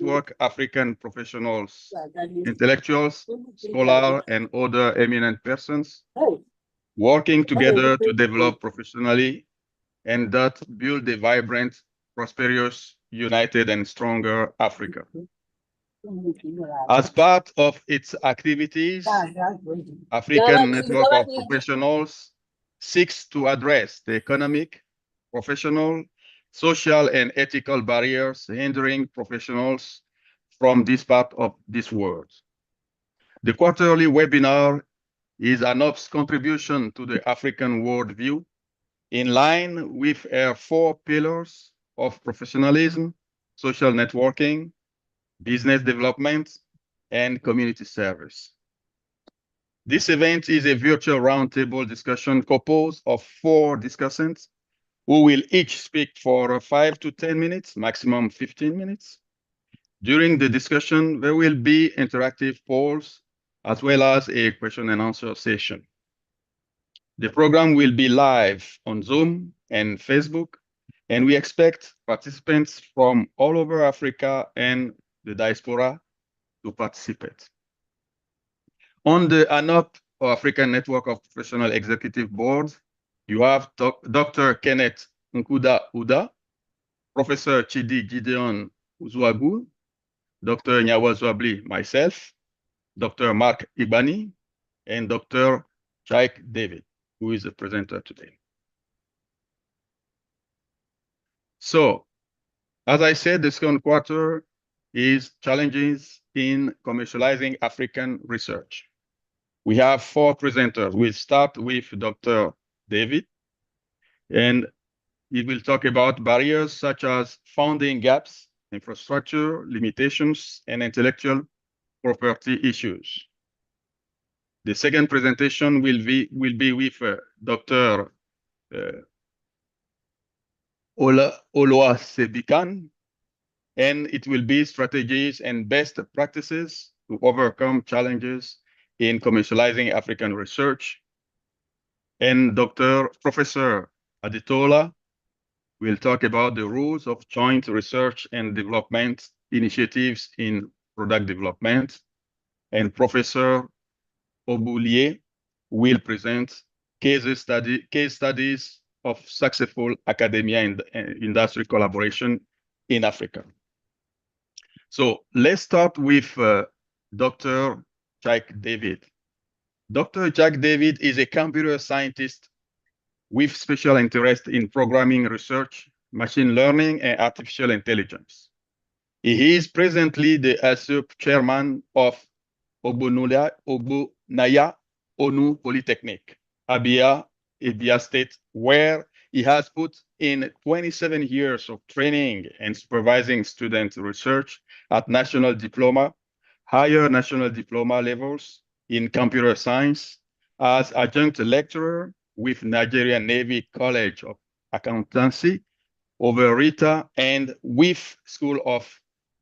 network African professionals, intellectuals, scholars, and other eminent persons working together to develop professionally and that build a vibrant, prosperous, united, and stronger Africa. As part of its activities, African Network of Professionals seeks to address the economic, professional, social, and ethical barriers hindering professionals from this part of this world. The quarterly webinar is ANOP's contribution to the African worldview in line with our 4 pillars of professionalism, social networking, business development, and community service. This event is a virtual roundtable discussion composed of 4 discussants who will each speak for 5 to 10 minutes, maximum 15 minutes. During the discussion, there will be interactive polls as well as a question and answer session. The program will be live on Zoom and Facebook, and we expect participants from all over Africa and the diaspora to participate. On the ANOP, or African Network of Professional Executive Board, you have Dr. Kenneth Nkuda Uda, Professor Chidi Gideon Uzwagu, Dr. Nyawa Zwabli, myself, Dr. Mark Ibani, and Dr. Chaik David, who is the presenter today. So, as I said, the second quarter is challenges in commercializing African research. We have 4 presenters. We'll start with Dr. David, and he will talk about barriers such as funding gaps, infrastructure limitations, and intellectual property issues. The second presentation will be with Dr. Oluwasebikan, and it will be strategies and best practices to overcome challenges in commercializing African research. And Professor Adetola will talk about the rules of joint research and development initiatives in product development. And Professor Obulie will present case studies of successful academia and industry collaboration in Africa. So let's start with Dr. Jack David. Dr. Jack David is a computer scientist with special interest in programming research, machine learning, and artificial intelligence. He is presently the ASUP chairman of Ogbonaya Onu Polytechnic, Abia State, where he has put in 27 years of training and supervising student research at national diploma, higher national diploma levels in computer science as adjunct lecturer with Nigerian Navy College of Accountancy, Owerita, and with School of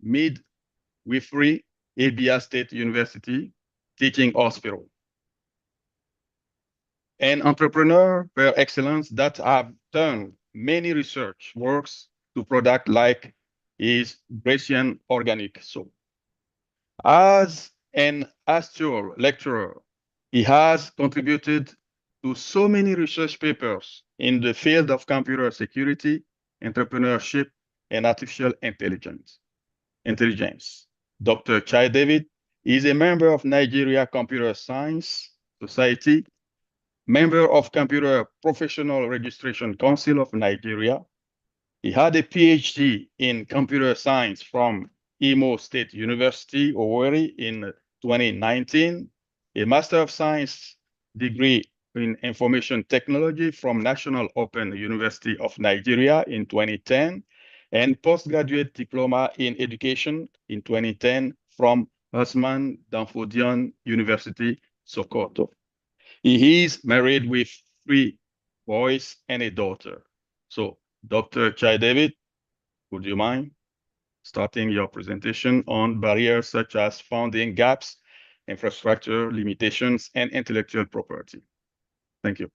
Midwifery, Abia State University, Teaching Hospital. An entrepreneur per excellence that have turned many research works to product like his Brescian organic soap. As an actual lecturer, he has contributed to so many research papers in the field of computer security, entrepreneurship, and artificial intelligence. Dr. Chai David is a member of Nigeria Computer Science Society, member of Computer Professional Registration Council of Nigeria. He had a PhD in computer science from Imo State University, Owerri in 2019, a Master of Science degree in Information Technology from National Open University of Nigeria in 2010, and postgraduate diploma in education in 2010 from Usman Danfodion University, Sokoto. He is married with 3 boys and a daughter. So, Dr. Chai David, would you mind starting your presentation on barriers such as funding gaps, infrastructure limitations, and intellectual property? Thank you.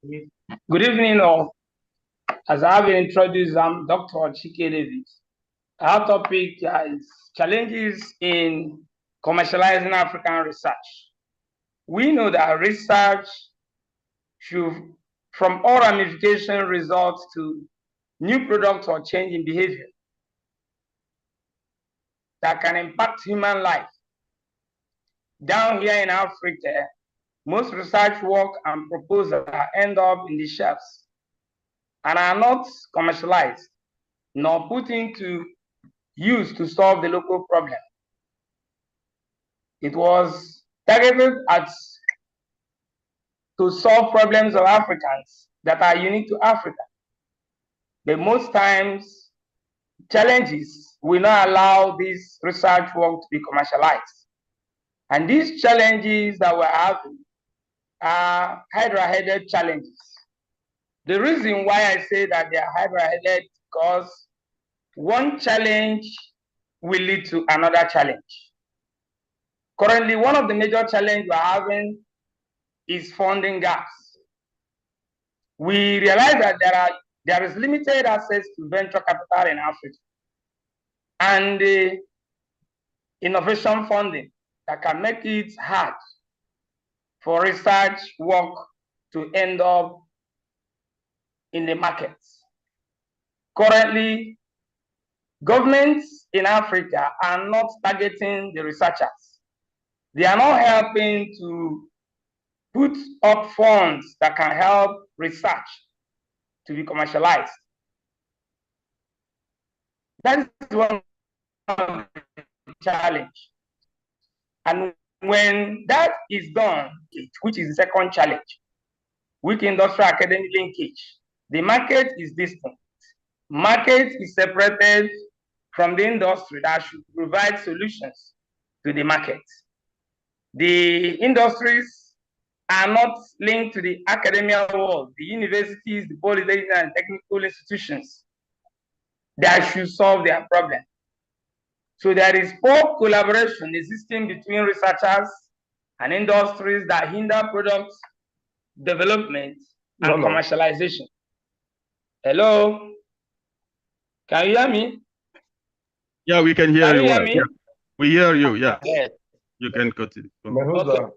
Good evening, all. As I have been introduced, I'm Dr. Chike Davis. Our topic is challenges in commercializing African research. We know that research should, from all ramification, result to new products or change in behavior that can impact human life. Down here in Africa, most research work and proposals end up in the shelves and are not commercialized nor put into use to solve the local problem. It was targeted at to solve problems of Africans that are unique to Africa. But most times, challenges will not allow this research work to be commercialized. And these challenges that we're having are hydra-headed challenges. The reason why I say that they are hydra-headed is because one challenge will lead to another challenge. Currently, one of the major challenges we're having is funding gaps. We realize that there is limited access to venture capital in Africa and innovation funding that can make it hard for research work to end up in the markets. Currently, governments in Africa are not targeting the researchers. They are not helping to put up funds that can help research to be commercialized. That is one of the challenge. And when that is done, which is the second challenge, weak industrial academic linkage, the market is distinct. Market is separated from the industry that should provide solutions to the market. The industries are not linked to the academia world, the universities, the polytechnic and technical institutions that should solve their problem. So there is poor collaboration existing between researchers and industries that hinder product development and commercialization. Hello? Can you hear me? Yeah, we can hear you. Hear me? Yeah. We hear you, yeah. Yes. You can continue. Okay.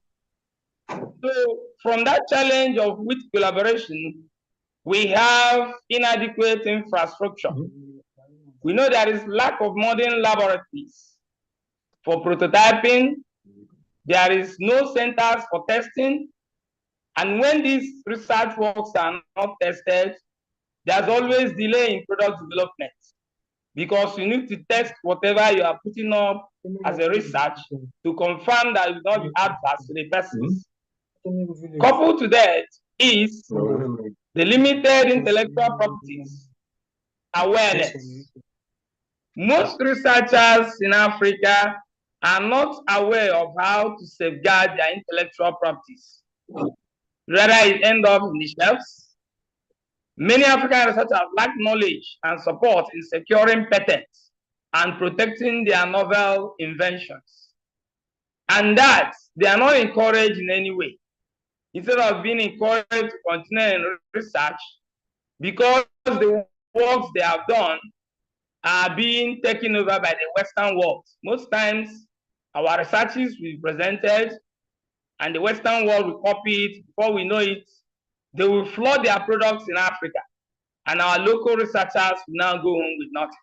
So from that challenge of with collaboration, we have inadequate infrastructure. We know there is lack of modern laboratories for prototyping. There is no centers for testing. And when these research works are not tested, there's always delay in product development because you need to test whatever you are putting up as a research to confirm that it will not be adverse to the persons. Coupled to that is the limited intellectual properties awareness. Most researchers in Africa are not aware of how to safeguard their intellectual properties. Rather, it ends up in the shelves. Many African researchers lack knowledge and support in securing patents and protecting their novel inventions. And that they are not encouraged in any way. Instead of being encouraged to continue in research, because the works they have done are being taken over by the Western world. Most times, our researches will be presented and the Western world will copy it. Before we know it, they will flood their products in Africa. And our local researchers will now go home with nothing.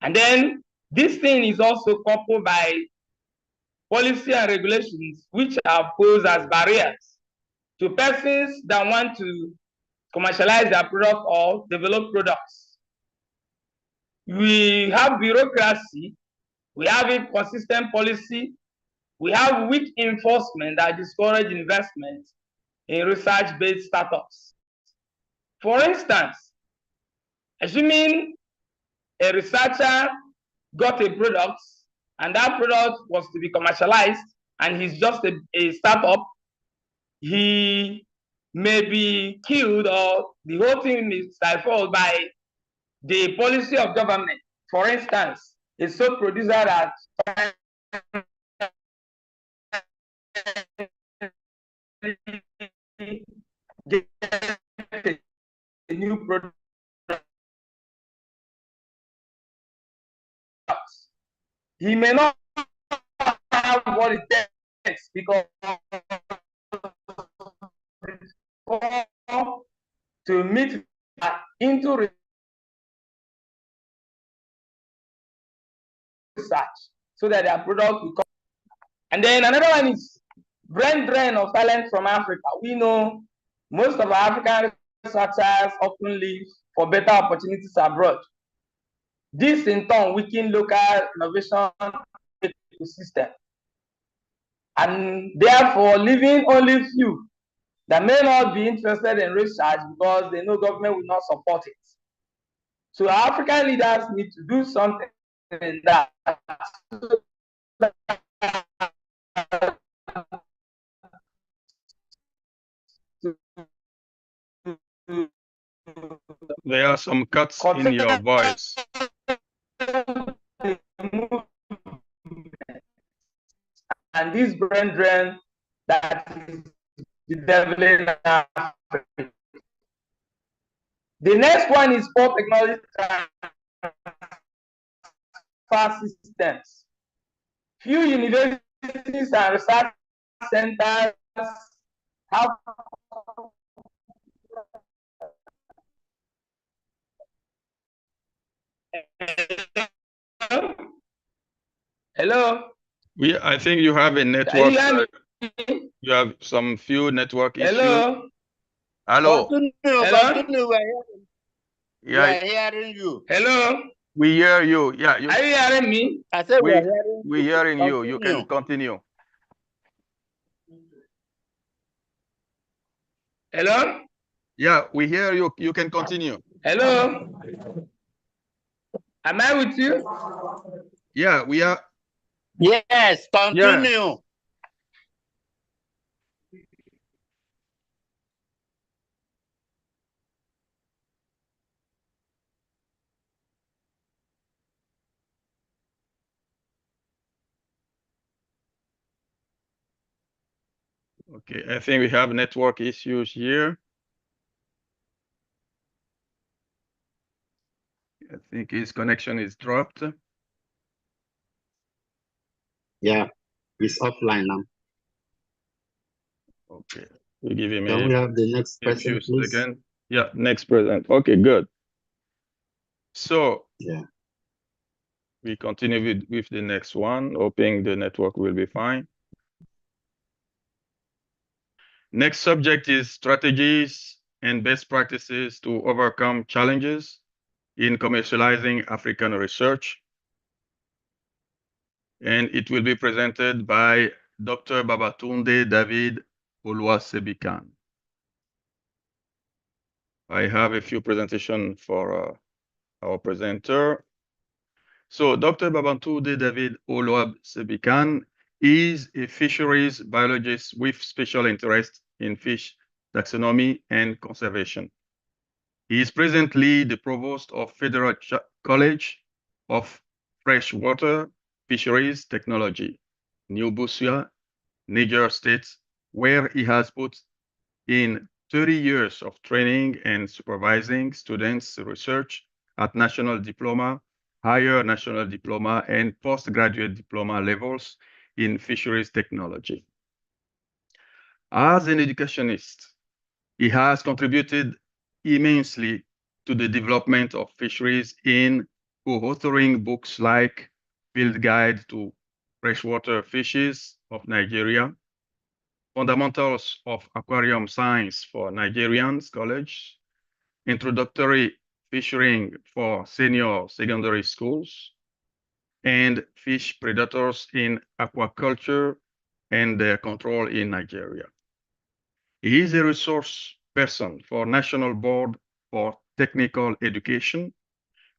And then this thing is also coupled by policy and regulations which are posed as barriers to persons that want to commercialize their product or develop products. We have bureaucracy, we have inconsistent policy, we have weak enforcement that discourage investment in research-based startups. For instance, assuming a researcher got a product and that product was to be commercialized and he's just a startup, he may be killed or the whole thing is stifled by the policy of government. For instance, a soap producer that he may not have what it takes because to meet into research so that their product will come. And then another one is brain drain or talent from Africa. We know most of our African researchers often leave for better opportunities abroad. This in turn weakens local innovation ecosystem, and therefore leaving only few that may not be interested in research because they know government will not support it. So African leaders need to do something in that. There are some cuts in your voice. And this brain drain that is developing Africa. The next one is poor technology transfer systems. Few universities and research centers have Hello. I think you have a network. You have some few network issues. Hello. Hello. Hello. We are hearing you. Hello. We hear you. Yeah. Are you hearing me? I said we're hearing you. You can continue. Hello. Yeah, we hear you. You can continue. Hello. Am I with you? Yeah, we are. Yes, continue. Yeah. Okay, I think we have network issues here. I think his connection is dropped. Yeah, he's offline now. Okay, we give him Can we have the next person, please? Again. Yeah, next present. Okay, good. So yeah, we continue with the next one, hoping the network will be fine. Next subject is strategies and best practices to overcome challenges in commercializing African research. And it will be presented by Dr. Babatunde David Oluwasebikan. I have a few presentations for our presenter. So Dr. Babatunde David Oluwasebikan is a fisheries biologist with special interest in fish taxonomy and conservation. He is presently the provost of Federal College of Freshwater Fisheries Technology, New Busia, Niger State, where he has put in 30 years of training and supervising students' research at national diploma, higher national diploma, and postgraduate diploma levels in fisheries technology. As an educationist, he has contributed immensely to the development of fisheries in co-authoring books like Field Guide to Freshwater Fishes of Nigeria, Fundamentals of Aquarium Science for Nigerians College, Introductory Fishing for Senior Secondary Schools, and Fish Predators in Aquaculture and Their Control in Nigeria. He is a resource person for National Board for Technical Education,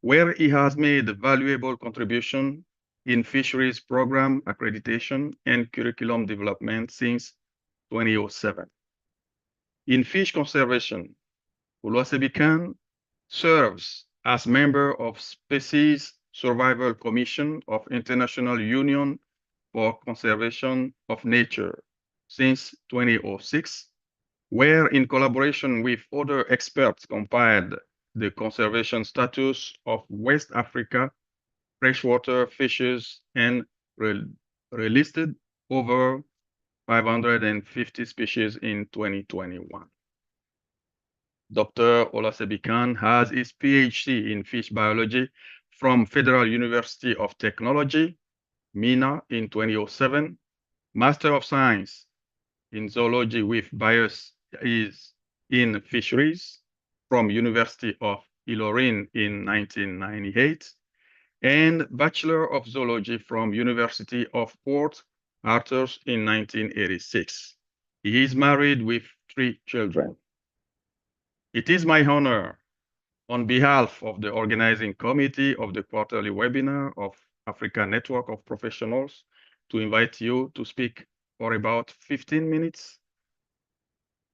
where he has made a valuable contribution in fisheries program accreditation and curriculum development since 2007. In fish conservation, Oluwasebikan serves as member of Species Survival Commission of International Union for Conservation of Nature since 2006, where in collaboration with other experts compiled the conservation status of West Africa freshwater fishes, and relisted over 550 species in 2021. Dr. Olasebikan has his PhD in fish biology from Federal University of Technology, MENA in 2007, Master of Science in Zoology with Bias is in Fisheries from University of Ilorin in 1998, and Bachelor of Zoology from University of Port Arthur in 1986. He is married with 3 children. It is my honor, on behalf of the organizing committee of the quarterly webinar of Africa Network of Professionals, to invite you to speak for about 15 minutes.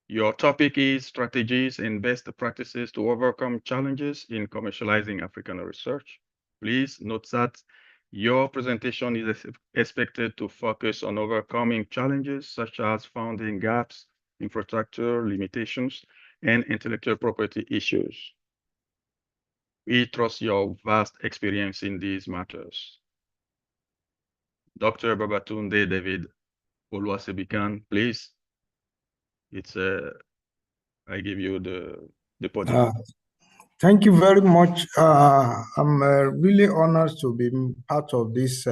Your topic is strategies and best practices to overcome challenges in commercializing African research. Please note that your presentation is expected to focus on overcoming challenges such as funding gaps, infrastructure limitations, and intellectual property issues. We trust your vast experience in these matters. Dr. Babatunde David Oluwasebikan, please. I give you the podium. Thank you very much. I'm really honored to be part of this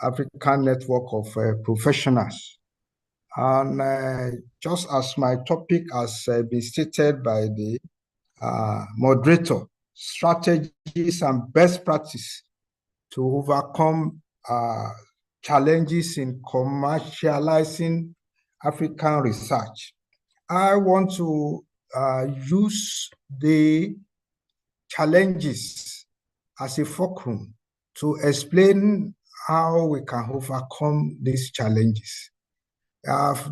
African network of professionals. And just as my topic has been stated by the moderator, strategies and best practice to overcome challenges in commercializing African research. I want to use the challenges as a fulcrum to explain how we can overcome these challenges. I've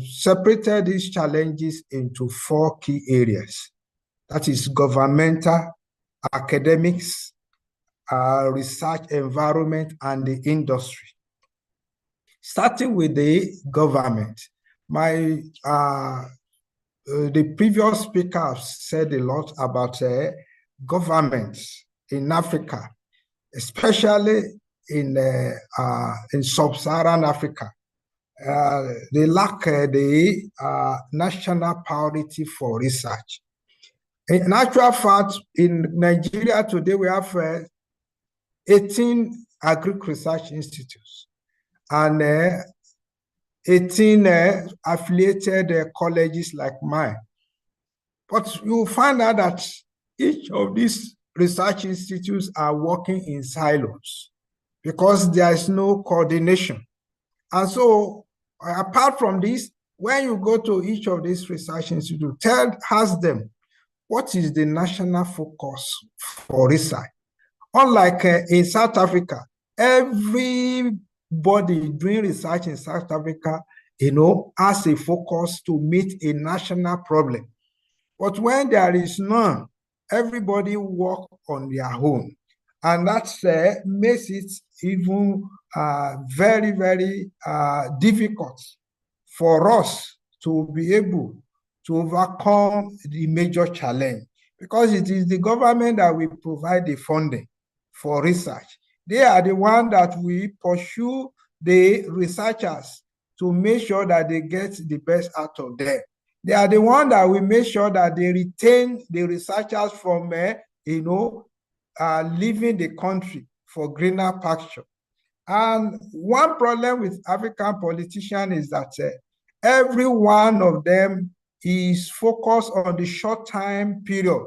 separated these challenges into 4 key areas. That is governmental, academics, research environment, and the industry. Starting with the government, the previous speaker said a lot about governments in Africa, especially in sub-Saharan Africa. They lack the national priority for research. In actual fact, in Nigeria today, we have 18 agric research institutes and 18 affiliated colleges like mine. But you find out that each of these research institutes are working in silos because there is no coordination. And so, apart from this, when you go to each of these research institutes, ask them, what is the national focus for research? Unlike in South Africa, everybody doing research in South Africa, has a focus to meet a national problem. But when there is none, everybody work on their own. And that makes it even very, very difficult for us to be able to overcome the major challenge, because it is the government that will provide the funding for research. They are the one that will pursue the researchers to make sure that they get the best out of them. They are the one that will make sure that they retain the researchers from, leaving the country for greener pasture. And one problem with African politicians is that every one of them is focused on the short time period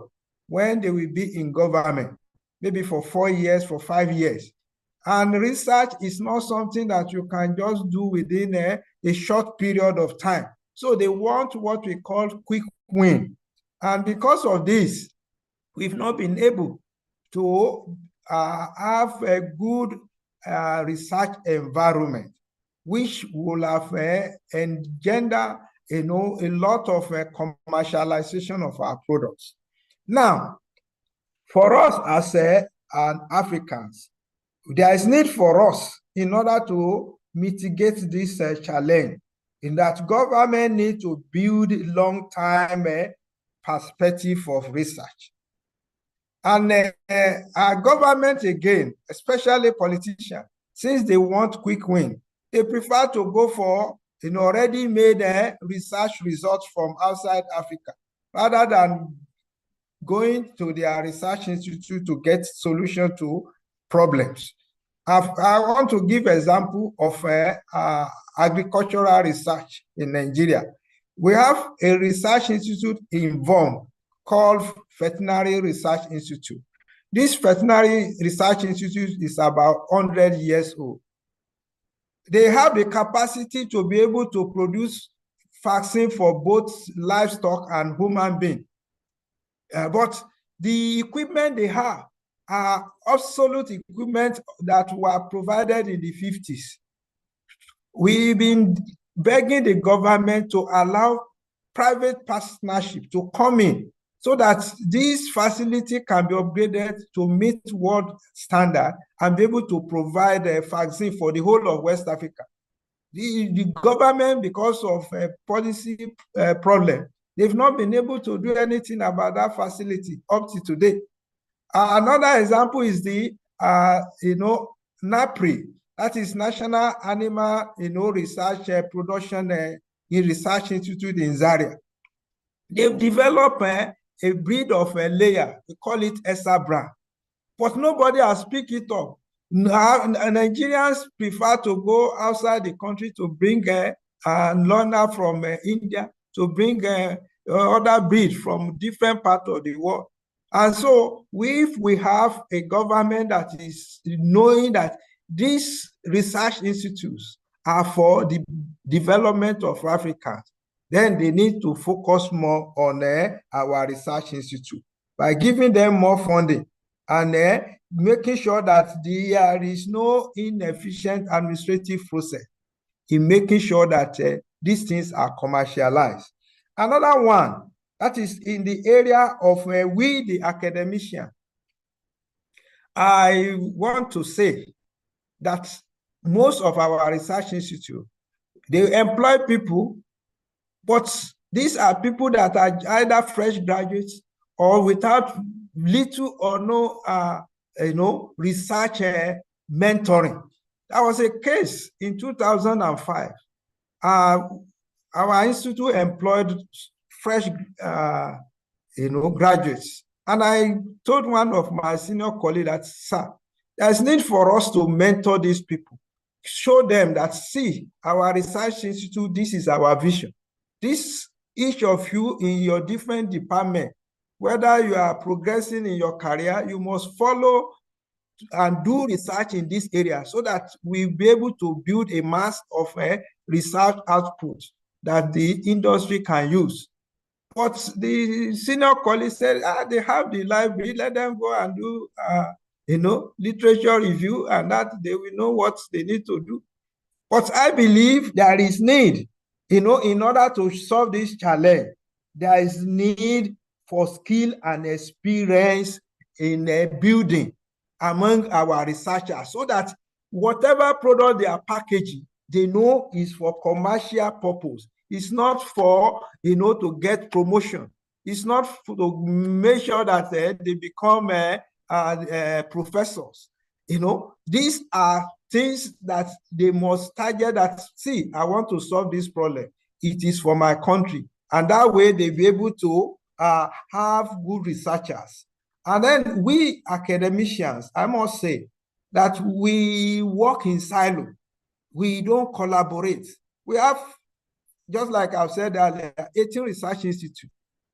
when they will be in government, maybe for 4 years, for 5 years. And research is not something that you can just do within a short period of time. So they want what we call quick win. And because of this, we've not been able to have a good research environment, which will have engender a lot of commercialization of our products. Now, for us as Africans, there is need for us in order to mitigate this challenge, in that government need to build long-term perspective of research. And our government, again, especially politicians, since they want quick win, they prefer to go for already made research results from outside Africa, rather than going to their research institute to get solution to problems. I want to give example of agricultural research in Nigeria. We have a research institute in VOM called Veterinary Research Institute. This Veterinary Research Institute is about 100 years old. They have the capacity to be able to produce vaccine for both livestock and human beings. But the equipment they have are obsolete equipment that were provided in the 50s. We've been begging the government to allow private partnership to come in so that this facility can be upgraded to meet world standard and be able to provide a vaccine for the whole of West Africa. The government, because of a policy problem, they've not been able to do anything about that facility up to today. Another example is the, NAPRI, that is National Animal, Research Production Research Institute in Zaria. They've developed a breed of a layer. We call it Esa brand, but nobody has picked it up. Nigerians prefer to go outside the country to bring a learner from India, to bring other breeds from different parts of the world. And so if we have a government that is knowing that these research institutes are for the development of Africans, then they need to focus more on our research institute by giving them more funding and making sure that there is no inefficient administrative process in making sure that these things are commercialized. Another one, that is in the area of we, the academician. I want to say that most of our research institute, they employ people, but these are people that are either fresh graduates or without little or no, research mentoring. That was a case in 2005. Our institute employed fresh, graduates. And I told one of my senior colleagues that, sir, there's need for us to mentor these people. Show them that, see, our research institute, this is our vision. This, each of you in your different department, whether you are progressing in your career, you must follow and do research in this area so that we'll be able to build a mass of research output that the industry can use. But the senior colleague said, they have the library, let them go and do, literature review, and that they will know what they need to do. But I believe there is need, in order to solve this challenge, there is need for skill and experience in building among our researchers so that whatever product they are packaging, they know is for commercial purpose. It's not for, to get promotion. It's not to make sure that they become professors. These are things that they must target that, see, I want to solve this problem. It is for my country. And that way they'll be able to have good researchers. And then we academicians, I must say that we work in silo. We don't collaborate. We have, just like I've said earlier, 18 research institutes.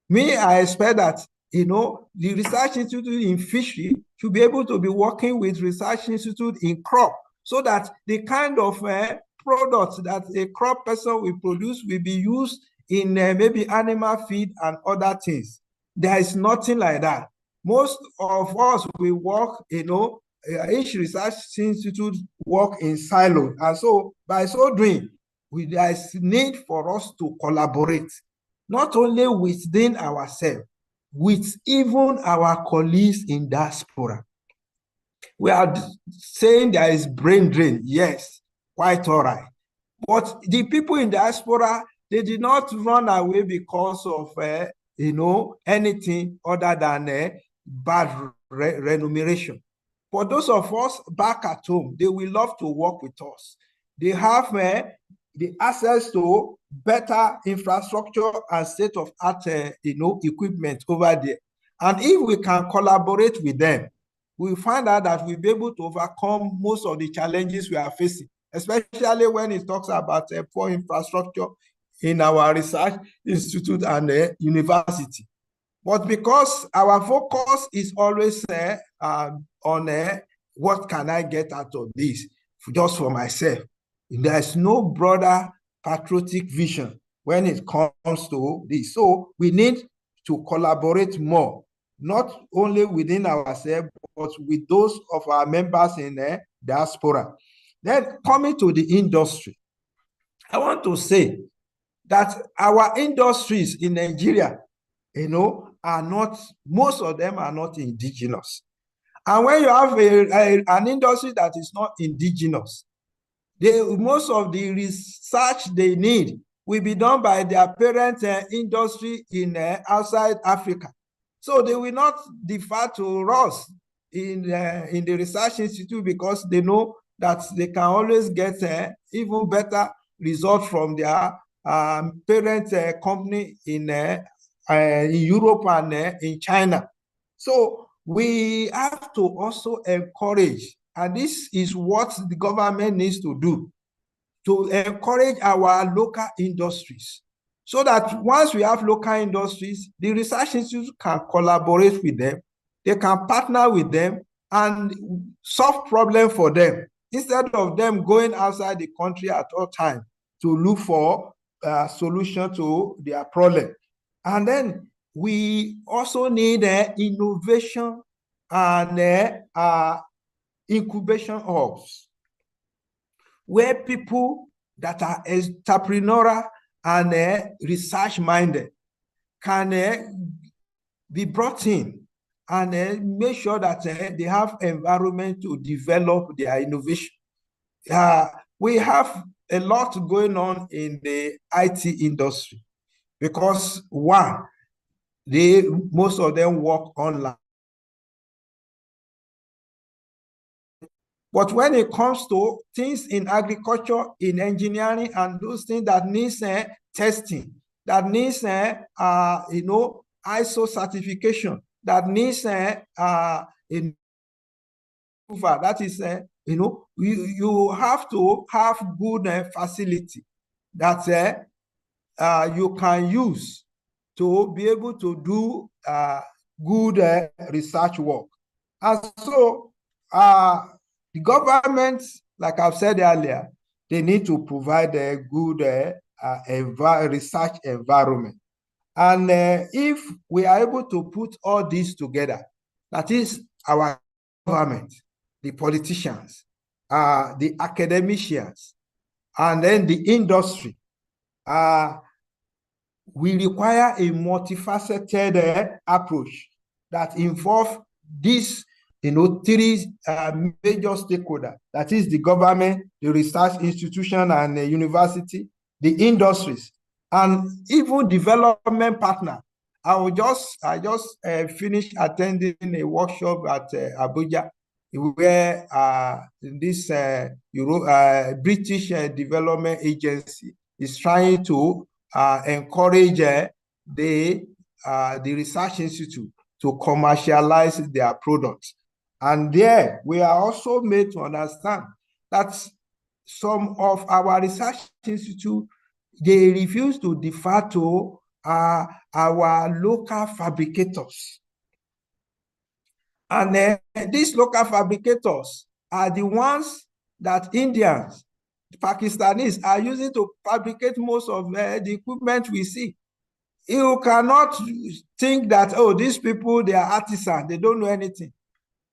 Me, I expect that, the research institute in fishery should be able to be working with research institute in crop so that the kind of products that a crop person will produce will be used in maybe animal feed and other things. There is nothing like that. Most of us, we work, each research institute work in silo. And so by so doing, there is need for us to collaborate, not only within ourselves, with even our colleagues in diaspora. We are saying there is brain drain. Yes, quite all right. But the people in diaspora, they did not run away because of, anything other than bad remuneration. For those of us back at home, they will love to work with us. They have the access to better infrastructure and state-of-art equipment over there. And if we can collaborate with them, we find out that we'll be able to overcome most of the challenges we are facing, especially when it talks about poor infrastructure in our research institute and university. But because our focus is always on what can I get out of this just for myself, there's no broader patriotic vision when it comes to this. So we need to collaborate more, not only within ourselves, but with those of our members in the diaspora. Then coming to the industry, I want to say that our industries in Nigeria, are not, most of them are not indigenous. And when you have an industry that is not indigenous, most of the research they need will be done by their parent industry in outside Africa. So they will not defer to us in the research institute, because they know that they can always get even better results from their parent company in Europe and in China. So we have to also encourage, and this is what the government needs to do, to encourage our local industries, so that once we have local industries, the research institute can collaborate with them, they can partner with them and solve problems for them, instead of them going outside the country at all times to look for a solution to their problem. And then we also need innovation and incubation hubs, where people that are entrepreneurial and research-minded can be brought in and make sure that they have environment to develop their innovation. We have a lot going on in the IT industry, because one, most of them work online. But when it comes to things in agriculture, in engineering, and those things that needs testing, that needs ISO certification, that needs that is you have to have good facility that you can use to be able to do good research work. And so the government, like I've said earlier, they need to provide a good research environment. And if we are able to put all this together, that is our government, the politicians, the academicians, and then the industry, we require a multifaceted approach that involves these three major stakeholders, that is the government, the research institution and the university, the industries, and even development partner. I just finished attending a workshop at Abuja, where this British Development Agency is trying to encourage the research institute to commercialize their products. And there we are also made to understand that some of our research institute, they refuse to defer to our local fabricators. And these local fabricators are the ones that Indians, Pakistanis are using to fabricate most of the equipment we see. You cannot think that, oh, these people, they are artisans, they don't know anything.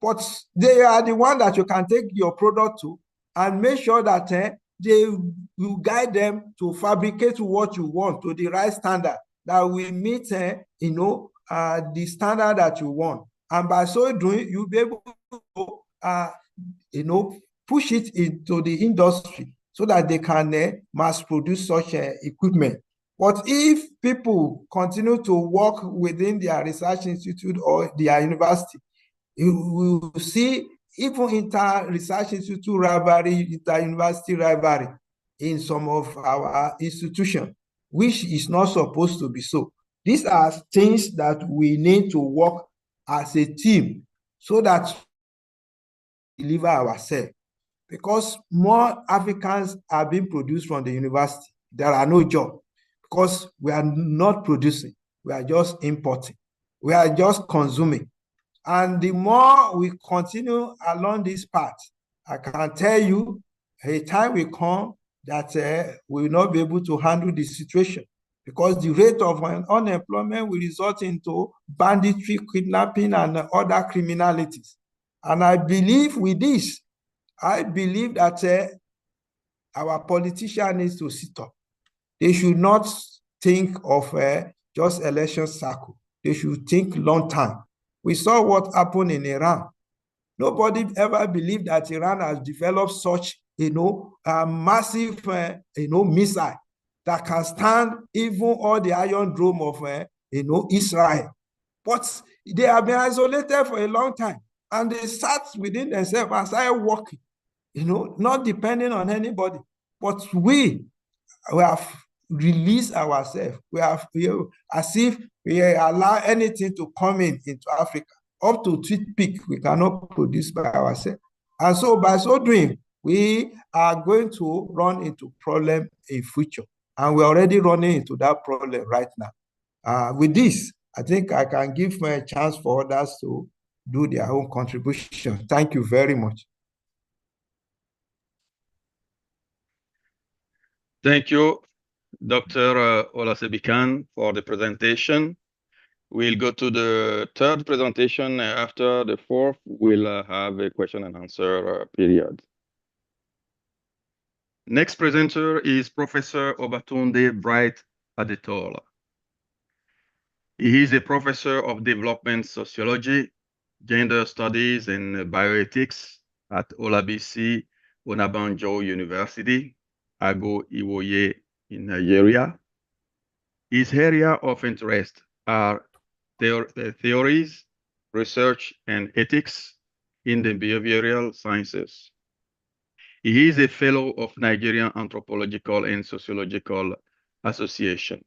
But they are the one that you can take your product to and make sure that you guide them to fabricate what you want to the right standard that will meet the standard that you want. And by so doing, you'll be able to push it into the industry so that they can mass produce such equipment. But if people continue to work within their research institute or their university, you will see even inter-research institute rivalry, inter-university rivalry in some of our institutions, which is not supposed to be so. These are things that we need to work as a team so that we deliver ourselves. Because more Africans are being produced from the university, there are no jobs because we are not producing, we are just importing, we are just consuming. And the more we continue along this path, I can tell you a time will come that we will not be able to handle the situation because the rate of unemployment will result into banditry, kidnapping, and other criminalities. And I believe with this, I believe that our politician needs to sit up. They should not think of just election cycle. They should think long time. We saw what happened in Iran. Nobody ever believed that Iran has developed such, a massive, missile that can stand even all the Iron Dome of, Israel. But they have been isolated for a long time, and they sat within themselves and started working, not depending on anybody. But we have released ourselves. We have, as if we allow anything to come into Africa. Up to toothpick, we cannot produce by ourselves. And so by so doing, we are going to run into problem in future. And we're already running into that problem right now. With this, I think I can give a chance for others to do their own contribution. Thank you very much. Thank you, Dr. Olasebikan, for the presentation. We'll go to the third presentation. After the fourth, we'll have a question and answer period. Next presenter is Professor Obatunde Bright Adetola. He is a professor of development sociology, gender studies, and bioethics at Olabisi Onabanjo University, Ago Iwoye in Nigeria. His area of interest are theories, research, and ethics in the behavioral sciences. He is a fellow of Nigerian Anthropological and Sociological Association.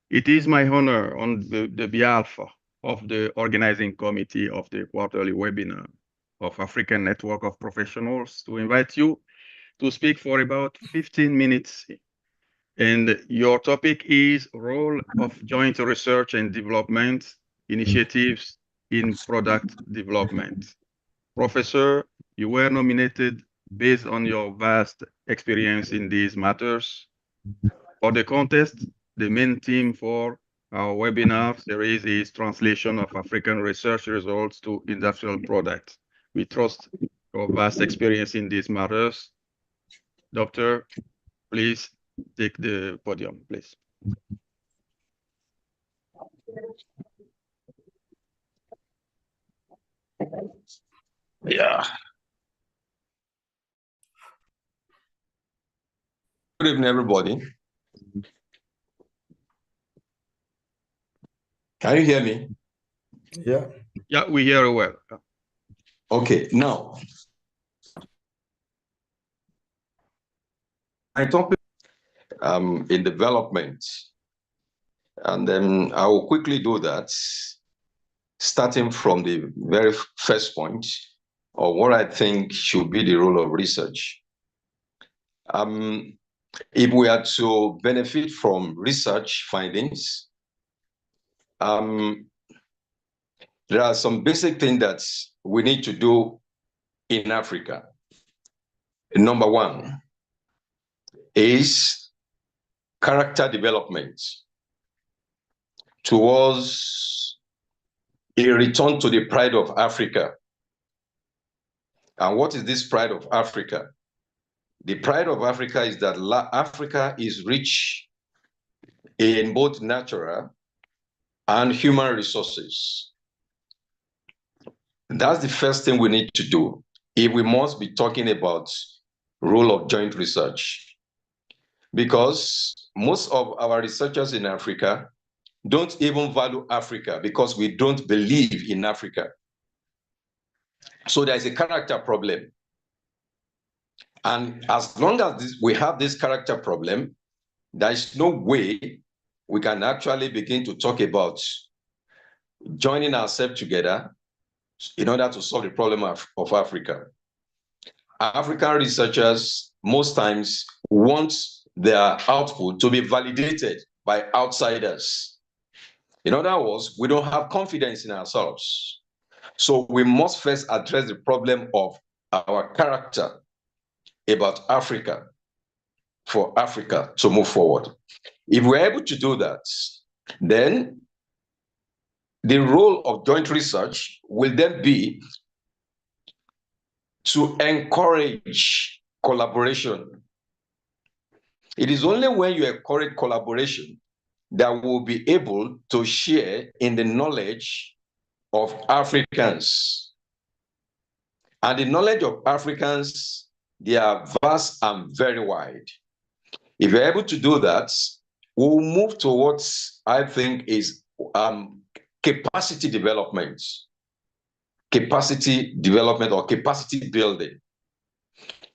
It is my honor on the behalf of the organizing committee of the quarterly webinar of African Network of Professionals to invite you to speak for about 15 minutes. And your topic is role of joint research and development initiatives in product development. Professor, you were nominated based on your vast experience in these matters. For the contest, the main theme for our webinar series is translation of African research results to industrial products. We trust your vast experience in these matters. Doctor, please take the podium, please. Yeah. Good evening, everybody. Can you hear me? Yeah. Yeah, we hear you well. Okay, now, I talk in development, and then I will quickly do that, starting from the very first point of what I think should be the role of research. If we are to benefit from research findings, there are some basic things that we need to do in Africa. Number one is character development towards a return to the pride of Africa. And what is this pride of Africa? The pride of Africa is that Africa is rich in both natural and human resources. That's the first thing we need to do if we must be talking about role of joint research, because most of our researchers in Africa don't even value Africa because we don't believe in Africa. So there's a character problem. And as long as we have this character problem, there is no way we can actually begin to talk about joining ourselves together in order to solve the problem of Africa. African researchers most times want their output to be validated by outsiders. In other words, we don't have confidence in ourselves. So we must first address the problem of our character about Africa for Africa to move forward. If we're able to do that, then the role of joint research will then be to encourage collaboration. It is only when you encourage collaboration that we'll be able to share in the knowledge of Africans. And the knowledge of Africans, they are vast and very wide. If you're able to do that, we'll move towards, I think, is capacity development or capacity building.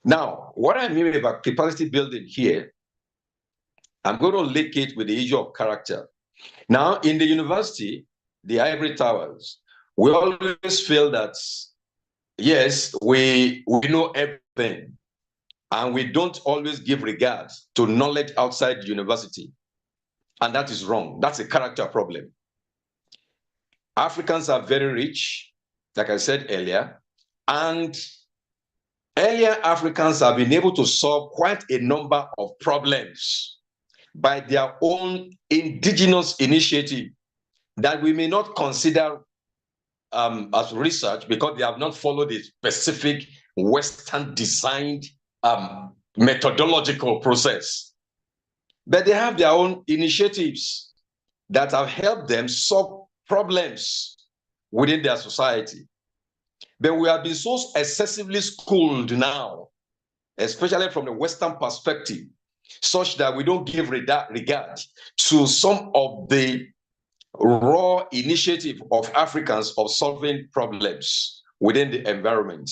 Now, what I mean about capacity building here, I'm going to link it with the issue of character. Now, in the university, the ivory towers, we always feel that, yes, we know everything, and we don't always give regard to knowledge outside the university. And that is wrong. That's a character problem. Africans are very rich, like I said earlier, and earlier Africans have been able to solve quite a number of problems by their own indigenous initiative that we may not consider as research because they have not followed a specific Western designed methodological process. But they have their own initiatives that have helped them solve problems within their society. But we have been so excessively schooled now, especially from the Western perspective, such that we don't give regard to some of the raw initiative of Africans of solving problems within the environment.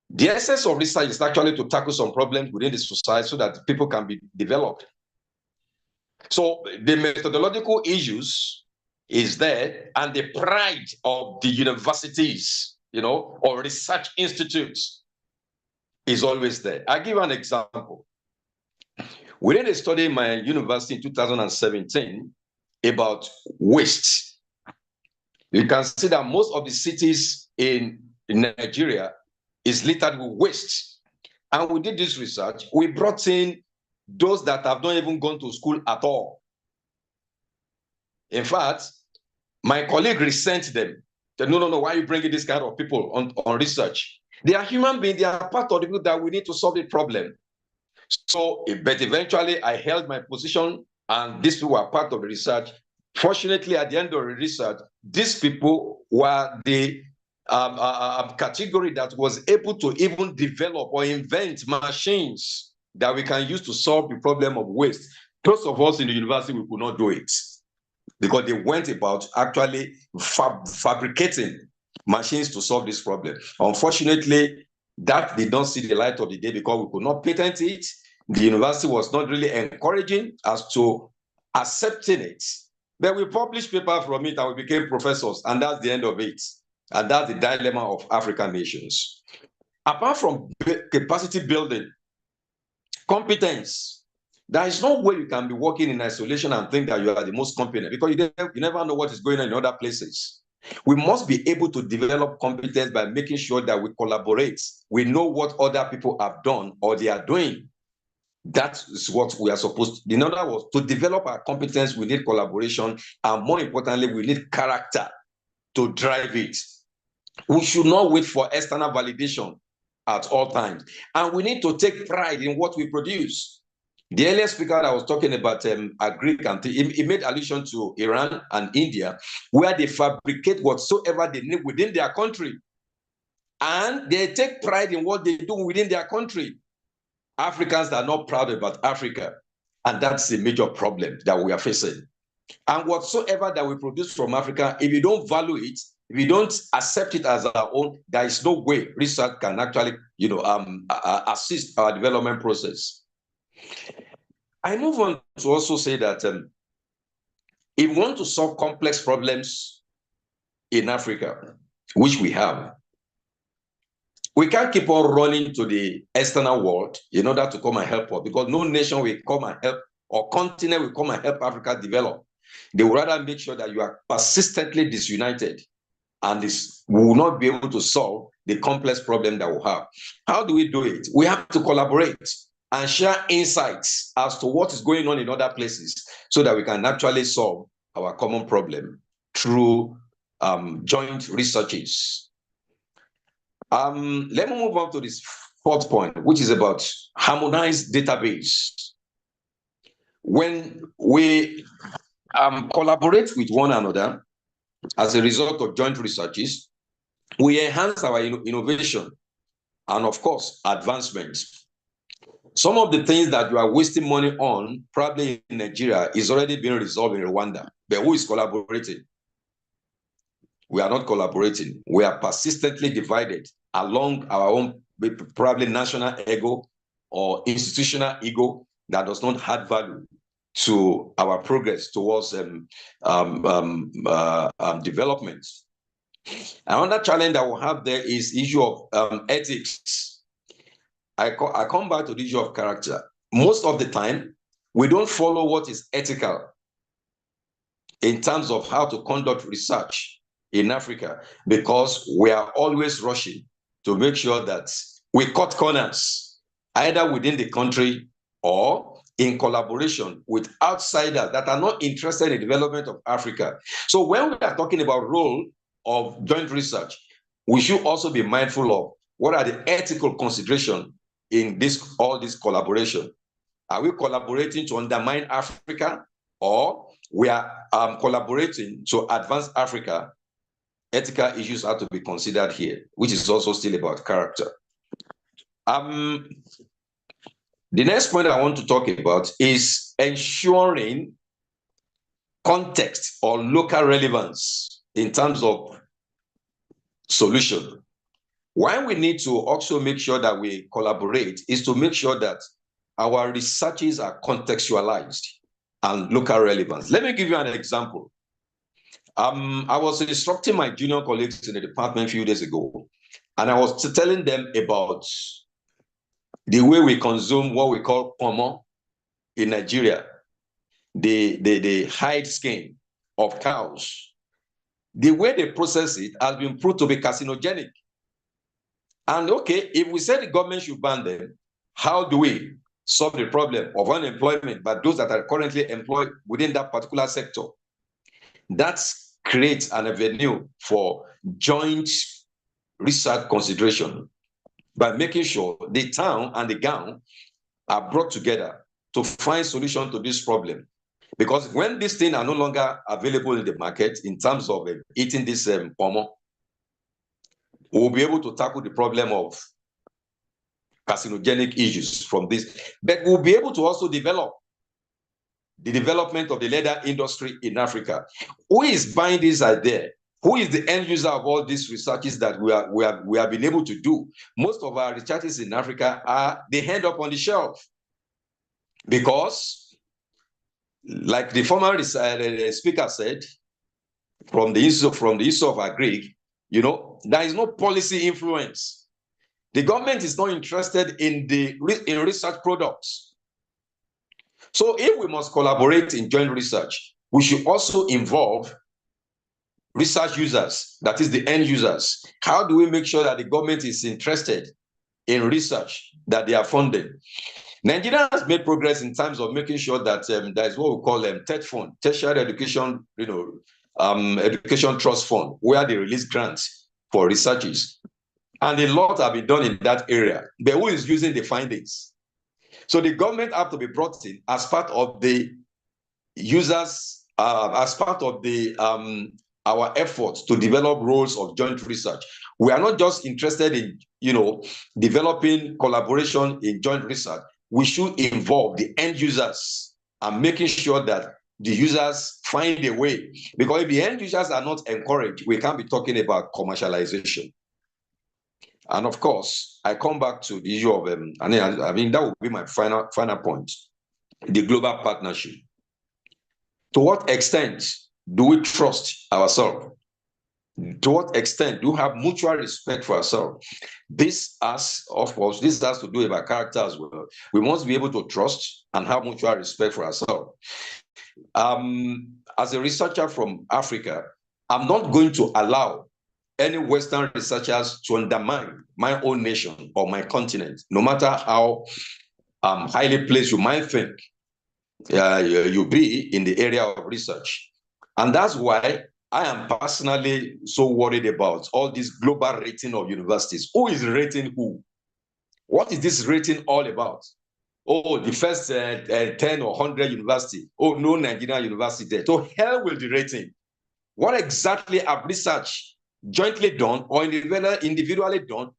The essence of research is actually to tackle some problems within the society so that people can be developed. So the methodological issues is there, and the pride of the universities, or research institutes is always there. I'll give you an example. We did a study in my university in 2017 about waste. You can see that most of the cities in Nigeria is littered with waste. And we did this research. We brought in those that have not even gone to school at all. In fact, my colleague resent them. Said, no, why are you bringing this kind of people on research? They are human beings. They are part of the people that we need to solve the problem. So, but eventually I held my position and these people were part of the research. Fortunately, at the end of the research, these people were the category that was able to even develop or invent machines that we can use to solve the problem of waste. Those of us in the university, we could not do it because they went about actually fabricating machines to solve this problem. Unfortunately, that did not see the light of the day because we could not patent it. The university was not really encouraging us to accepting it. But we published papers from it and we became professors, and that's the end of it. And that's the dilemma of African nations. Apart from capacity building, competence, there is no way you can be working in isolation and think that you are the most competent because you never know what is going on in other places. We must be able to develop competence by making sure that we collaborate. We know what other people have done or they are doing. That is what we are supposed to. In other words, to develop our competence, we need collaboration. And more importantly, we need character to drive it. We should not wait for external validation at all times. And we need to take pride in what we produce. The earlier speaker that was talking about Greek, and he made allusion to Iran and India, where they fabricate whatsoever they need within their country. And they take pride in what they do within their country. Africans are not proud about Africa. And that's a major problem that we are facing. And whatsoever that we produce from Africa, if you don't value it, if you don't accept it as our own, there is no way research can actually, assist our development process. I move on to also say that if we want to solve complex problems in Africa, which we have, we can't keep on running to the external world in order to come and help us, because no nation will come and help, or continent will come and help Africa develop. They would rather make sure that you are persistently disunited, and this will not be able to solve the complex problem that we have. How do we do it? We have to collaborate and share insights as to what is going on in other places, so that we can actually solve our common problem through joint researches. Let me move on to this fourth point, which is about harmonized database. When we collaborate with one another as a result of joint researches, we enhance our innovation and, of course, advancement. Some of the things that you are wasting money on, probably in Nigeria, is already being resolved in Rwanda. But who is collaborating? We are not collaborating. We are persistently divided along our own, probably national ego or institutional ego that does not add value to our progress towards development. Another challenge that we have there is the issue of ethics. I come back to the issue of character. Most of the time, we don't follow what is ethical in terms of how to conduct research in Africa, because we are always rushing to make sure that we cut corners, either within the country or in collaboration with outsiders that are not interested in the development of Africa. So when we are talking about role of joint research, we should also be mindful of what are the ethical considerations in all this collaboration. Are we collaborating to undermine Africa, or we are collaborating to advance Africa? Ethical issues have to be considered here, which is also still about character. The next point I want to talk about is ensuring context or local relevance in terms of solution. Why we need to also make sure that we collaborate is to make sure that our researches are contextualized and local relevance. Let me give you an example. I was instructing my junior colleagues in the department a few days ago, and I was telling them about the way we consume what we call pomo in Nigeria, the hide skin of cows. The way they process it has been proved to be carcinogenic. And okay, if we say the government should ban them, how do we solve the problem of unemployment by those that are currently employed within that particular sector? That creates an avenue for joint research consideration by making sure the town and the gown are brought together to find solution to this problem. Because when these things are no longer available in the market in terms of eating this pomo, we'll be able to tackle the problem of carcinogenic issues from this. But we'll be able to also develop the development of the leather industry in Africa. Who is buying this idea? Who is the end user of all these researches that we have been able to do? Most of our researches in Africa they end up on the shelf, because, like the former speaker said, from the issue of Agric, there is no policy influence. The government is not interested in research products. So if we must collaborate in joint research, we should also involve research users, that is the end users. How do we make sure that the government is interested in research that they are funding? Nigeria has made progress in terms of making sure that there is what we call TED fund, tertiary education, education trust fund, where they release grants for researches. And a lot have been done in that area. But who is using the findings? So the government have to be brought in as part of the users, as part of the our efforts to develop roles of joint research. We are not just interested in, developing collaboration in joint research. We should involve the end users and making sure that the users find a way. Because if the end users are not encouraged, we can't be talking about commercialization. And of course, I come back to the issue of, I mean, that will be my final point, the global partnership. To what extent do we trust ourselves? To what extent do we have mutual respect for ourselves? This has to do with our character as well. We must be able to trust and have mutual respect for ourselves. As a researcher from Africa, I'm not going to allow any Western researchers to undermine my own nation or my continent, no matter how highly placed you might think you be in the area of research. And that's why I am personally so worried about all this global rating of universities. Who is rating who? What is this rating all about? Oh, the first 10 or 100 university. Oh, no Nigerian university there. To hell with the rating. What exactly have research jointly done or individually done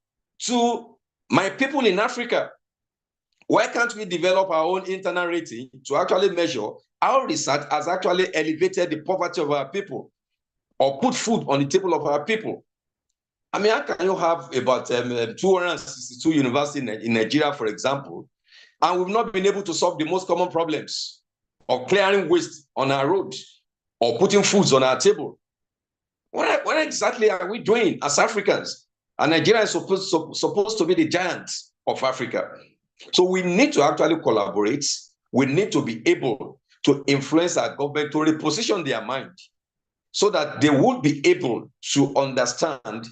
to my people in Africa? Why can't we develop our own internal rating to actually measure how research has actually elevated the poverty of our people or put food on the table of our people? I mean, how can you have about 262 universities in Nigeria, for example, and we've not been able to solve the most common problems of clearing waste on our roads or putting foods on our table? What exactly are we doing as Africans? And Nigeria is supposed to be the giant of Africa. So we need to actually collaborate. We need to be able to influence our government to reposition their mind so that they would be able to understand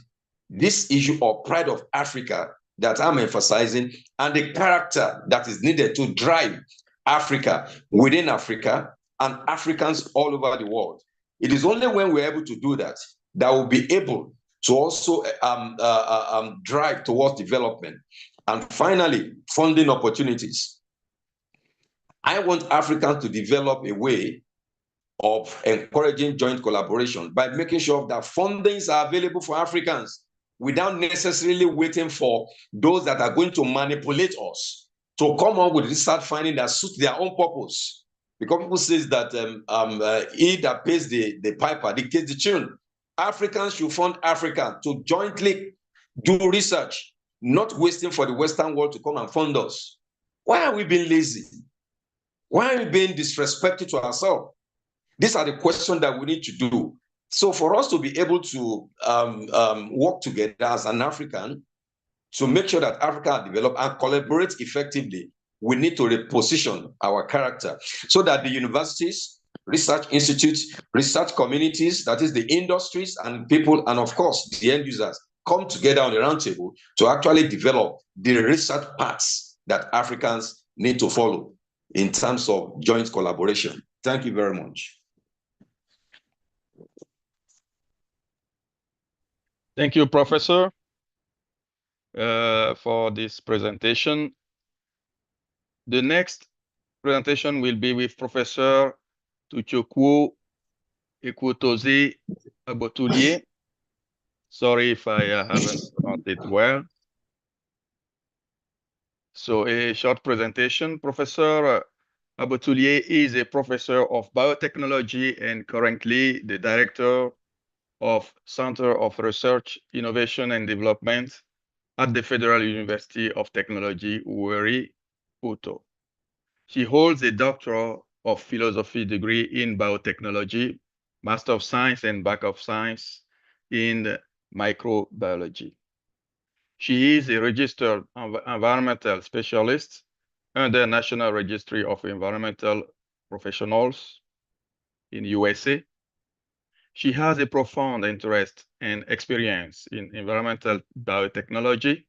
this issue of pride of Africa that I'm emphasizing and the character that is needed to drive Africa within Africa and Africans all over the world. It is only when we're able to do that that we'll be able to also drive towards development. And finally, funding opportunities. I want Africans to develop a way of encouraging joint collaboration by making sure that fundings are available for Africans without necessarily waiting for those that are going to manipulate us to come up with research finding that suits their own purpose. Because people say that he that pays the piper dictates the tune. Africans should fund Africa to jointly do research, not waiting for the Western world to come and fund us. Why are we being lazy? Why are we being disrespectful to ourselves? These are the questions that we need to do. So for us to be able to work together as an African to make sure that Africa develop and collaborate effectively, we need to reposition our character so that the universities, research institutes, research communities, that is the industries and people, and of course, the end users, come together on the round table to actually develop the research paths that Africans need to follow in terms of joint collaboration. Thank you very much. Thank you, Professor, for this presentation. The next presentation will be with Professor Tuchukwu Ekwutosi Abotulie. Sorry if I haven't pronounced it well. So a short presentation. Professor Abotulie is a professor of biotechnology and currently the director of Center of Research, Innovation and Development at the Federal University of Technology, Owerri, Uto. She holds a Doctor of Philosophy degree in biotechnology, Master of Science and Bac of Science in microbiology. She is a registered environmental specialist under National Registry of Environmental Professionals in USA. She has a profound interest and experience in environmental biotechnology,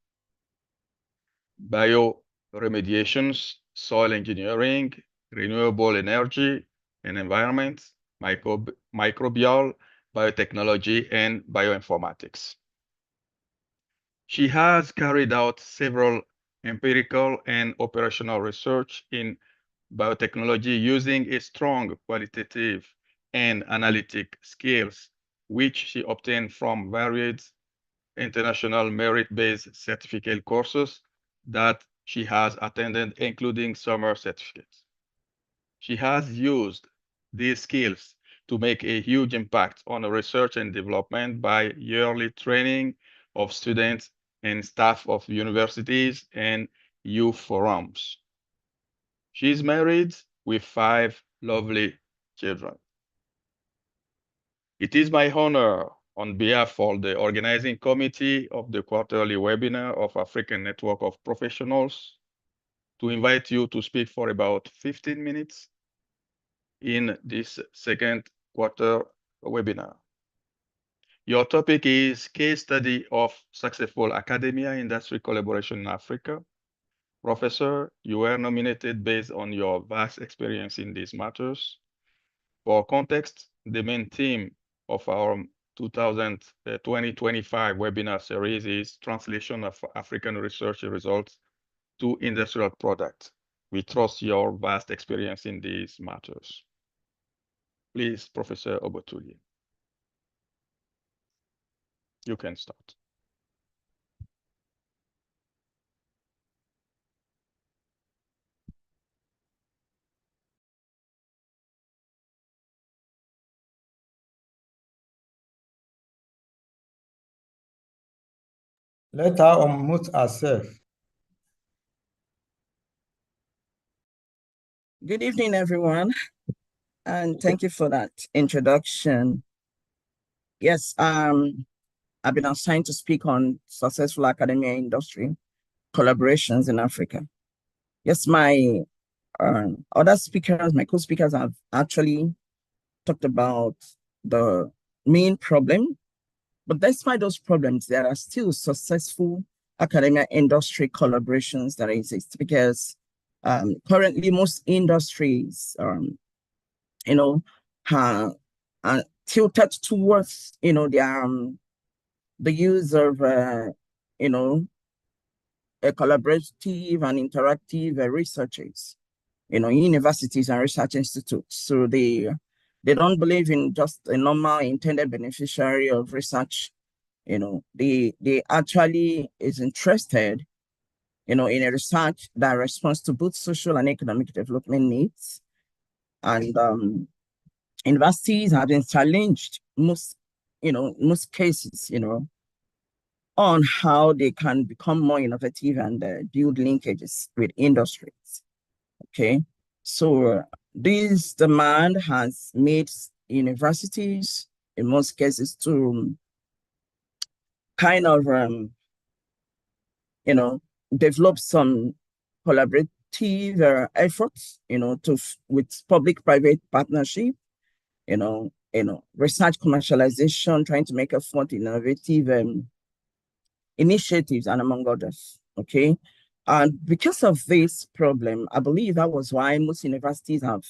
bioremediations, soil engineering, renewable energy and environment, microbial biotechnology, and bioinformatics. She has carried out several empirical and operational research in biotechnology using a strong qualitative and analytic skills, which she obtained from varied international merit-based certificate courses that she has attended, including summer certificates. She has used these skills to make a huge impact on research and development by yearly training of students and staff of universities and youth forums. She's married with 5 lovely children. It is my honor on behalf of the organizing committee of the quarterly webinar of African Network of Professionals to invite you to speak for about 15 minutes in this second quarter webinar. Your topic is Case Study of Successful Academia Industry Collaboration in Africa. Professor, you were nominated based on your vast experience in these matters. For context, the main theme of our 2025 webinar series is Translation of African Research Results to Industrial Products. We trust your vast experience in these matters. Please, Professor Obotulie, you can start. Let her unmute herself. Good evening, everyone, and thank you for that introduction. Yes, I've been assigned to speak on successful academia industry collaborations in Africa. Yes, my other speakers, my co-speakers have actually talked about the main problem, but despite those problems, there are still successful academia industry collaborations that exist because currently most industries, are tilted towards, the use of, a collaborative and interactive researches, universities and research institutes. So they don't believe in just a normal intended beneficiary of research. They actually is interested, in a research that responds to both social and economic development needs. And universities have been challenged most cases, on how they can become more innovative and build linkages with industries. Okay, so this demand has made universities, in most cases, to kind of, develop some collaborative efforts, with public-private partnership, research commercialization, trying to make effort innovative initiatives, and among others. Okay, and because of this problem, I believe that was why most universities have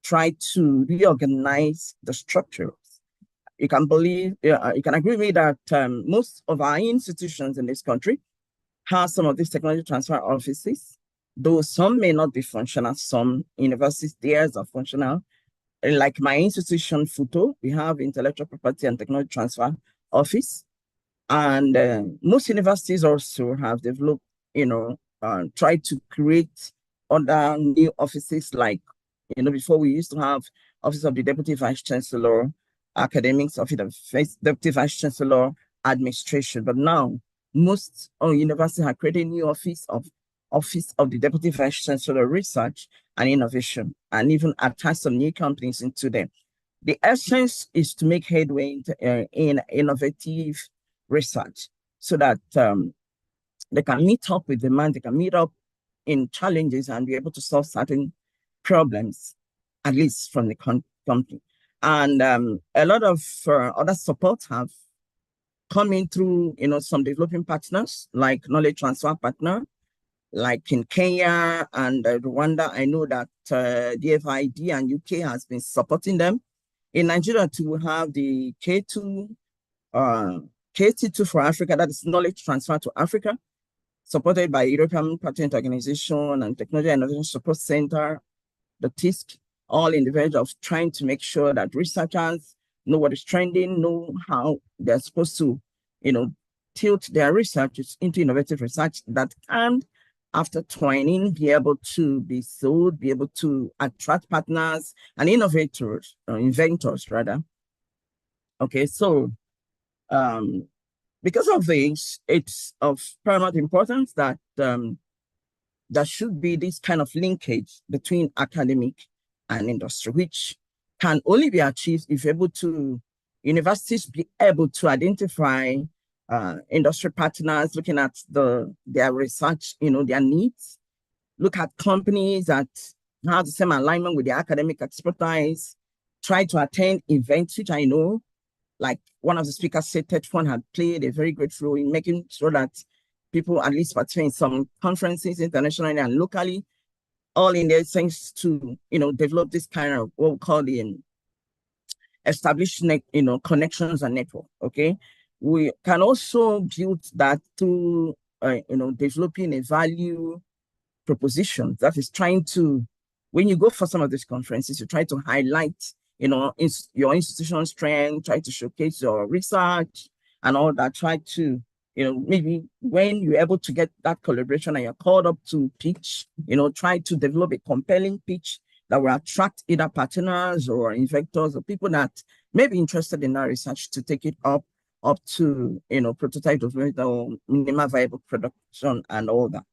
tried to reorganize the structures. You can agree with me that most of our institutions in this country have some of these technology transfer offices, though some may not be functional. Some universities, theirs are functional. Like my institution, FUTO, we have Intellectual Property and Technology Transfer Office. And most universities also have developed, tried to create other new offices, like, before we used to have Office of the Deputy Vice Chancellor, Academics Office of Deputy Vice Chancellor, Administration. But now, most universities have created a new Office of the Deputy Vice Chancellor, Research and Innovation, and even attach some new companies into them. The essence is to make headway in innovative research so that they can meet up with demand, they can meet up in challenges and be able to solve certain problems, at least from the company. And a lot of other support have come in through, some developing partners, like Knowledge Transfer Partner, like in Kenya and Rwanda. I know that DFID and UK has been supporting them. In Nigeria, too, we have the K2 for Africa, that is Knowledge Transfer to Africa, supported by European Patent Organization and Technology Innovation Support Center, the TISC, all in the verge of trying to make sure that researchers know what is trending, know how they're supposed to, tilt their research into innovative research that can, after training, be able to be sold, be able to attract partners and innovators, or inventors rather. Okay, so because of this, it's of paramount importance that there should be this kind of linkage between academic and industry, which can only be achieved if universities be able to identify industry partners, looking at their research, their needs, look at companies that have the same alignment with their academic expertise, try to attend events, which I know, like one of the speakers said, TEDfund had played a very great role in making sure that people at least participate in some conferences internationally and locally, all in their sense to, develop this kind of what we call the established, connections and network, okay? We can also build that through, developing a value proposition that is trying to, when you go for some of these conferences, you try to highlight, your institutional strength, try to showcase your research and all that, try to, maybe when you're able to get that collaboration and you're called up to pitch, try to develop a compelling pitch that will attract either partners or inventors or people that may be interested in our research to take it up to, prototype development or minimal viable production and all that.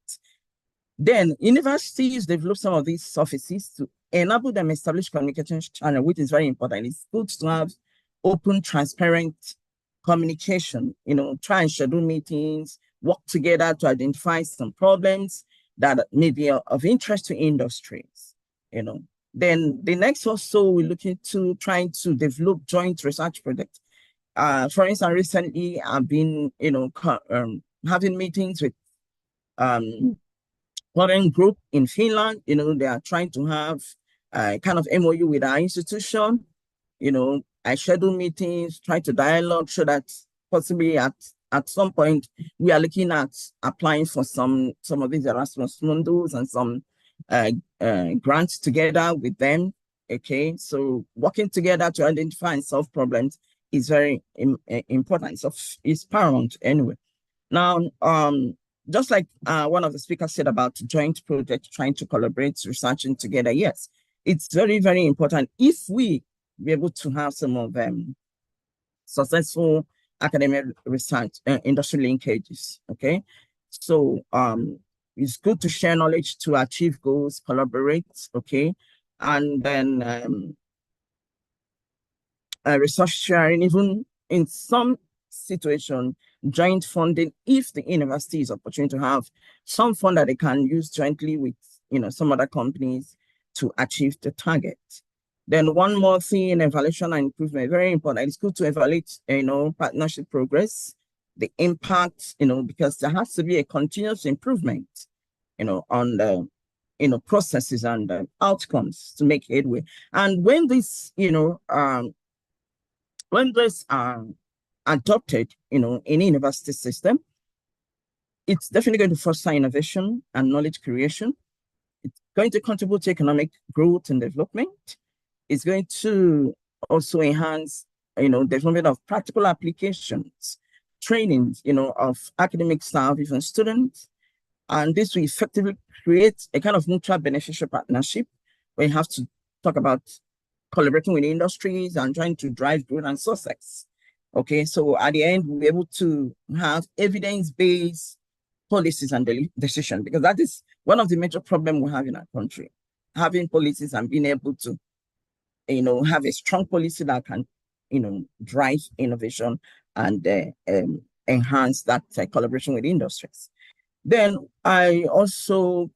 Then universities develop some of these surfaces to enable them establish communication channel, which is very important. It's good to have open, transparent communication, try and schedule meetings, work together to identify some problems that may be of interest to industries, Then the next also, we're looking to trying to develop joint research projects. For instance, recently I've been, having meetings with one group in Finland. They are trying to have a kind of MOU with our institution. I schedule meetings, try to dialogue so that possibly at some point we are looking at applying for some of these Erasmus Mundus and some grants together with them. Okay, so working together to identify and solve problems is very important. So it's paramount anyway. Now, just like one of the speakers said about joint projects, trying to collaborate, researching together, yes, it's very, very important if we be able to have some of successful academic research industry linkages, okay? So it's good to share knowledge to achieve goals, collaborate, okay? And then research sharing, even in some situation, joint funding, if the university is opportunity to have some fund that they can use jointly with, some other companies to achieve the target. Then one more thing, evaluation and improvement, very important. It's good to evaluate, partnership progress, the impact, because there has to be a continuous improvement, on the, processes and outcomes to make headway. And when this, when this are adopted, in university system, it's definitely going to foster innovation and knowledge creation. It's going to contribute to economic growth and development. It's going to also enhance, development of practical applications, trainings, of academic staff, even students. And this will effectively create a kind of mutual beneficial partnership where you have to talk about collaborating with industries and trying to drive growth and success. Okay, so at the end, we'll be able to have evidence-based policies and decisions, because that is one of the major problems we have in our country, having policies and being able to, have a strong policy that can, drive innovation and enhance that collaboration with industries. Then I also,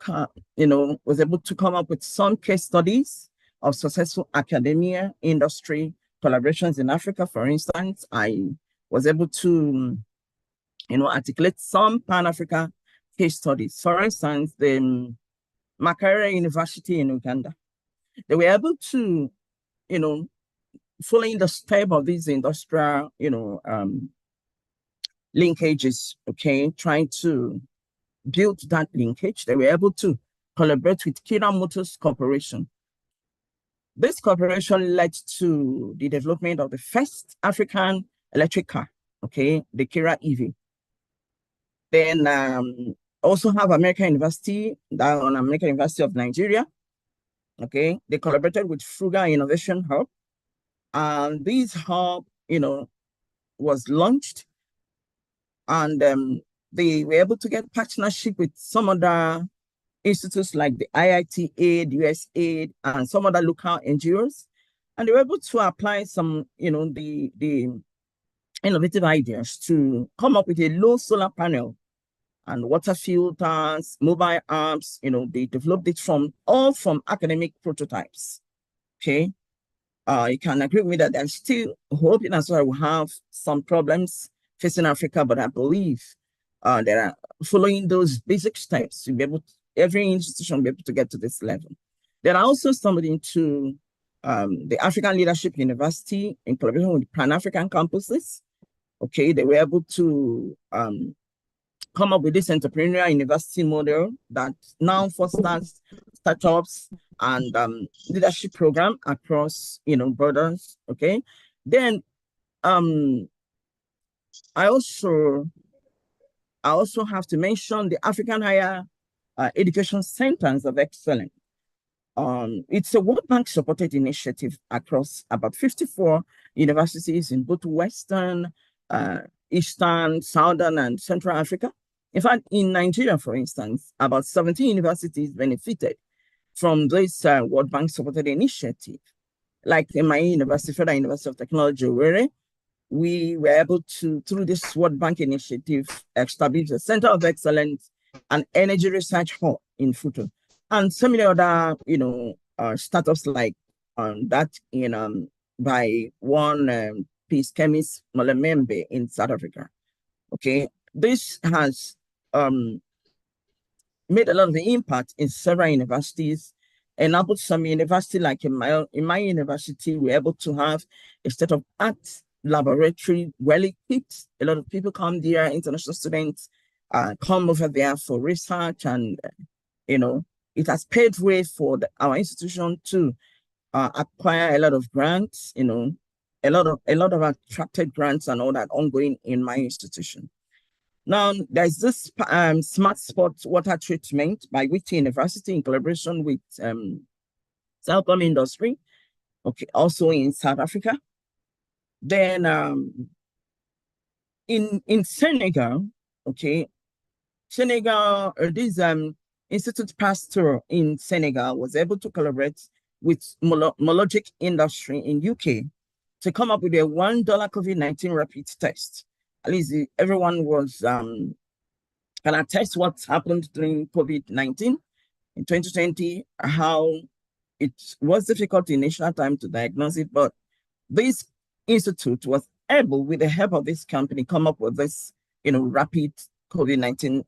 was able to come up with some case studies of successful academia, industry collaborations in Africa. For instance, I was able to, articulate some Pan-Africa case studies. For instance, the Makerere University in Uganda. They were able to, following the step of these industrial, linkages, okay, trying to build that linkage, they were able to collaborate with Kira Motors Corporation. This cooperation led to the development of the first African electric car, okay, the Kira EV. Then also have American University, American University of Nigeria. Okay, they collaborated with Frugal Innovation Hub. And this hub, was launched, and they were able to get partnership with some other institutes like the IIT Aid, USAID, and some other local NGOs. And they were able to apply some, the innovative ideas to come up with a low solar panel and water filters, mobile apps. They developed it from academic prototypes. Okay. You can agree with me that there's still hope in as well. We have some problems facing Africa, but I believe there are following those basic steps to be able to, every institution will be able to get to this level. Then I also stumbled into the African Leadership University in collaboration with Pan-African campuses. Okay, they were able to come up with this entrepreneurial university model that now fosters startups and leadership program across borders. Okay, then I also have to mention the African Higher Education Centers of Excellence. It's a World Bank supported initiative across about 54 universities in both Western, Eastern, Southern, and Central Africa. In fact, in Nigeria, for instance, about 17 universities benefited from this World Bank supported initiative. Like in my university, Federal University of Technology, where we were able to, through this World Bank initiative, establish a Center of Excellence and Energy Research Hub in Futo. And so many other, startups like that by one peace chemist, Molemembe in South Africa. Okay, this has made a lot of impact in several universities. And up some university, like in my university, we're able to have a state-of-art laboratory, well equipped. A lot of people come there, international students come over there for research, and it has paved way for our institution to acquire a lot of grants, a lot of attracted grants and all that ongoing in my institution. Now, there's this smart spot water treatment by Witty University in collaboration with Telkom Industry, okay, also in South Africa. Then in Senegal, okay, this Institute Pasteur in Senegal was able to collaborate with Mologic Industry in UK to come up with a $1 COVID-19 rapid test. At least everyone was can attest what happened during COVID-19 in 2020, how it was difficult in initial time to diagnose it, but this institute was able, with the help of this company, come up with this, rapid COVID-19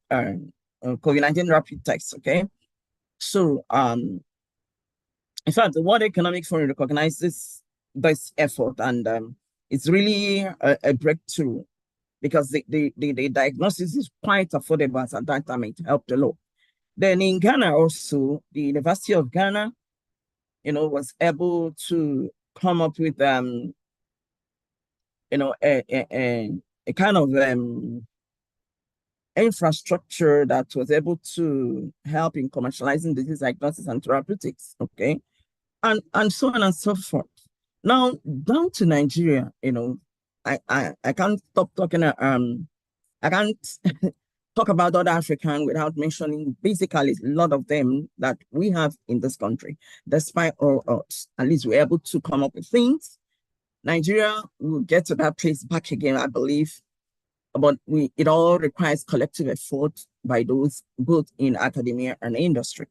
COVID-19 rapid test. Okay, so in fact, the World Economic Forum recognizes this effort, and it's really a breakthrough, because the diagnosis is quite affordable. At that time, it helped a lot. Then in Ghana also, the University of Ghana, was able to come up with a kind of infrastructure that was able to help in commercializing disease diagnosis and therapeutics. Okay, and so on and so forth. Now down to Nigeria, I can't stop talking. I can't talk about other African without mentioning basically a lot of them that we have in this country. Despite all odds, at least we're able to come up with things. Nigeria will get to that place back again, I believe, but it all requires collective effort by those both in academia and industry.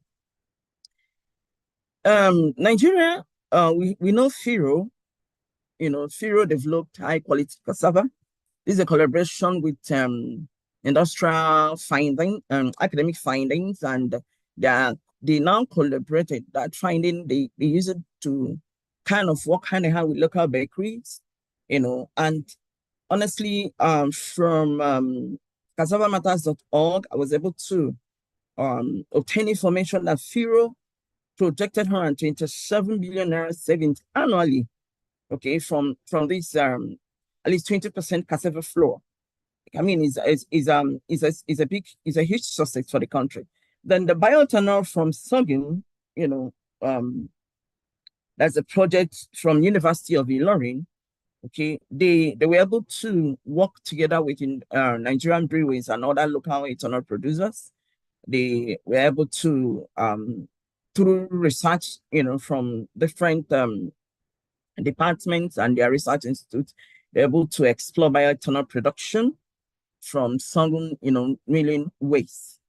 Nigeria, we know FIRO. FIRO developed high quality cassava. This is a collaboration with industrial finding, academic findings, and they now collaborated. That finding, they use it to kind of work hand in hand with local bakeries, and honestly, from cassavamatters.org, I was able to obtain information that FIRO projected 127 billion naira savings annually, okay, from this at least 20% cassava flour. I mean, is a huge success for the country. Then the bioethanol from sorghum, you know, that's a project from University of Ilorin. Okay, they were able to work together with Nigerian breweries and other local ethanol producers. They were able to through research, you know, from different departments and their research institutes, they're able to explore bioethanol production from sorghum, you know, milling waste,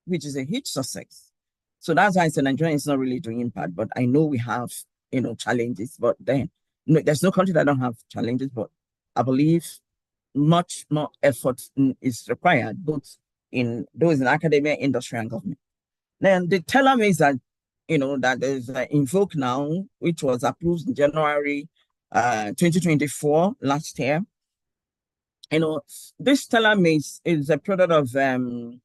which is a huge success. So that's why I said Nigeria is not really doing impact, but I know we have, you know, challenges, but then no, there's no country that don't have challenges, but I believe much more effort is required, both in those in academia, industry, and government. Then the telomeres that, you know, that is invoked now, which was approved in January 2024, last year. You know, this telomeres is a product of IAR,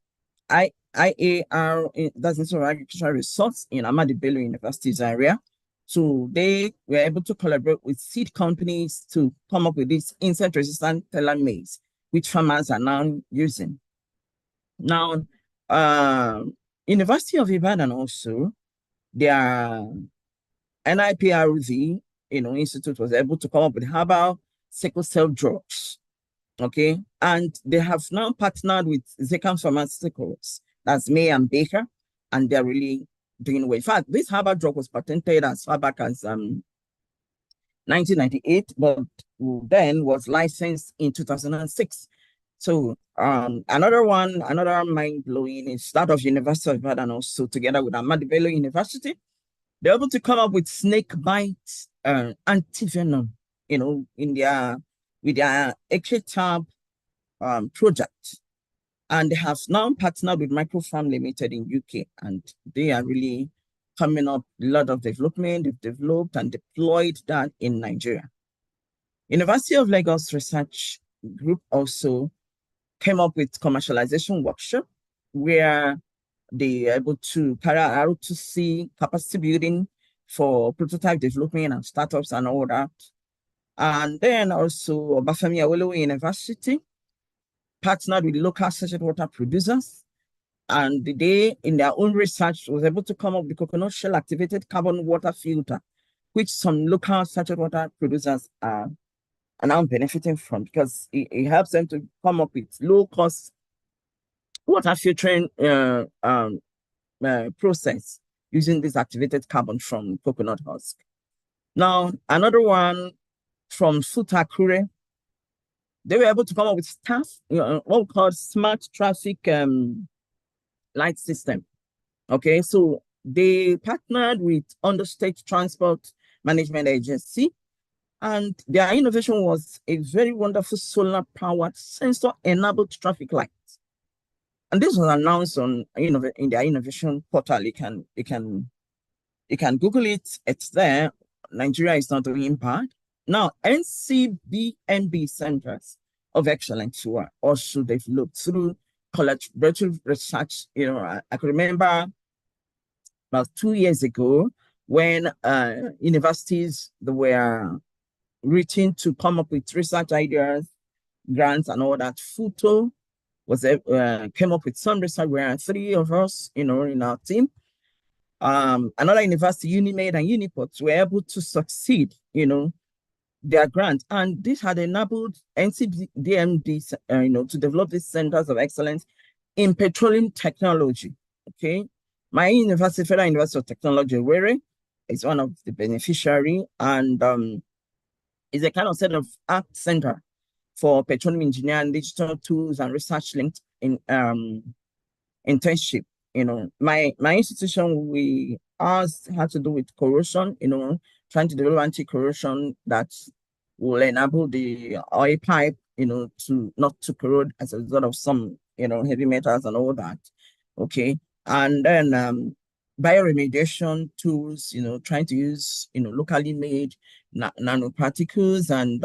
that's Institute of Agricultural Resource in Ahmadu Bello University's area. So they were able to collaborate with seed companies to come up with this insect-resistant telomeres, which farmers are now using. Now, University of Ibadan also, their NIPRV, you know, institute was able to come up with herbal sickle cell drugs. Okay, and they have now partnered with Zekam Pharmaceuticals, that's May and Baker, and they're really doing well. In fact, this herbal drug was patented as far back as 1998, but then was licensed in 2006. So another mind-blowing is that of University of Ibadan also, together with Ahmadu Bello University. They're able to come up with snake bite antivenom, you know, in their with their ECHETAB project. And they have now partnered with Microfarm Limited in UK, and they are really coming up a lot of development. They've developed and deployed that in Nigeria. University of Lagos Research Group also came up with commercialization workshop where they are able to carry out R2C capacity building for prototype development and startups and all that. And then also Obafemi Awolowo University partnered with local sachet water producers, and they, in their own research, was able to come up with the coconut shell activated carbon water filter, which some local sachet water producers are now benefiting from, because it helps them to come up with low cost water filtering process using this activated carbon from coconut husk. Now, another one from Futakure, they were able to come up with what we call smart traffic light system. Okay, so they partnered with Understate Transport Management Agency, and their innovation was a very wonderful solar-powered sensor-enabled traffic light. And this was announced on in their innovation portal. You can Google it. It's there. Nigeria is not doing impact. Now, NCBMB Centers of Excellence were also developed through collaborative research. You know, I could remember about 2 years ago when universities were reaching to come up with research ideas, grants, and all that. FUTO was came up with some research where 3 of us, you know, in our team. Another university, Unimed and Uniport, were able to succeed, you know, their grant, and this had enabled NCBMD, you know, to develop these centers of excellence in petroleum technology. Okay, my university, Federal University of Technology, Owerri, is one of the beneficiary, and is a kind of set of art center for petroleum engineering, digital tools, and research linked in internship. You know, my institution, ours had to do with corrosion, you know, trying to develop anti-corrosion that will enable the oil pipe, you know, to not to corrode as a result of some, you know, heavy metals and all that. Okay. And then bioremediation tools, you know, trying to use, you know, locally made nanoparticles and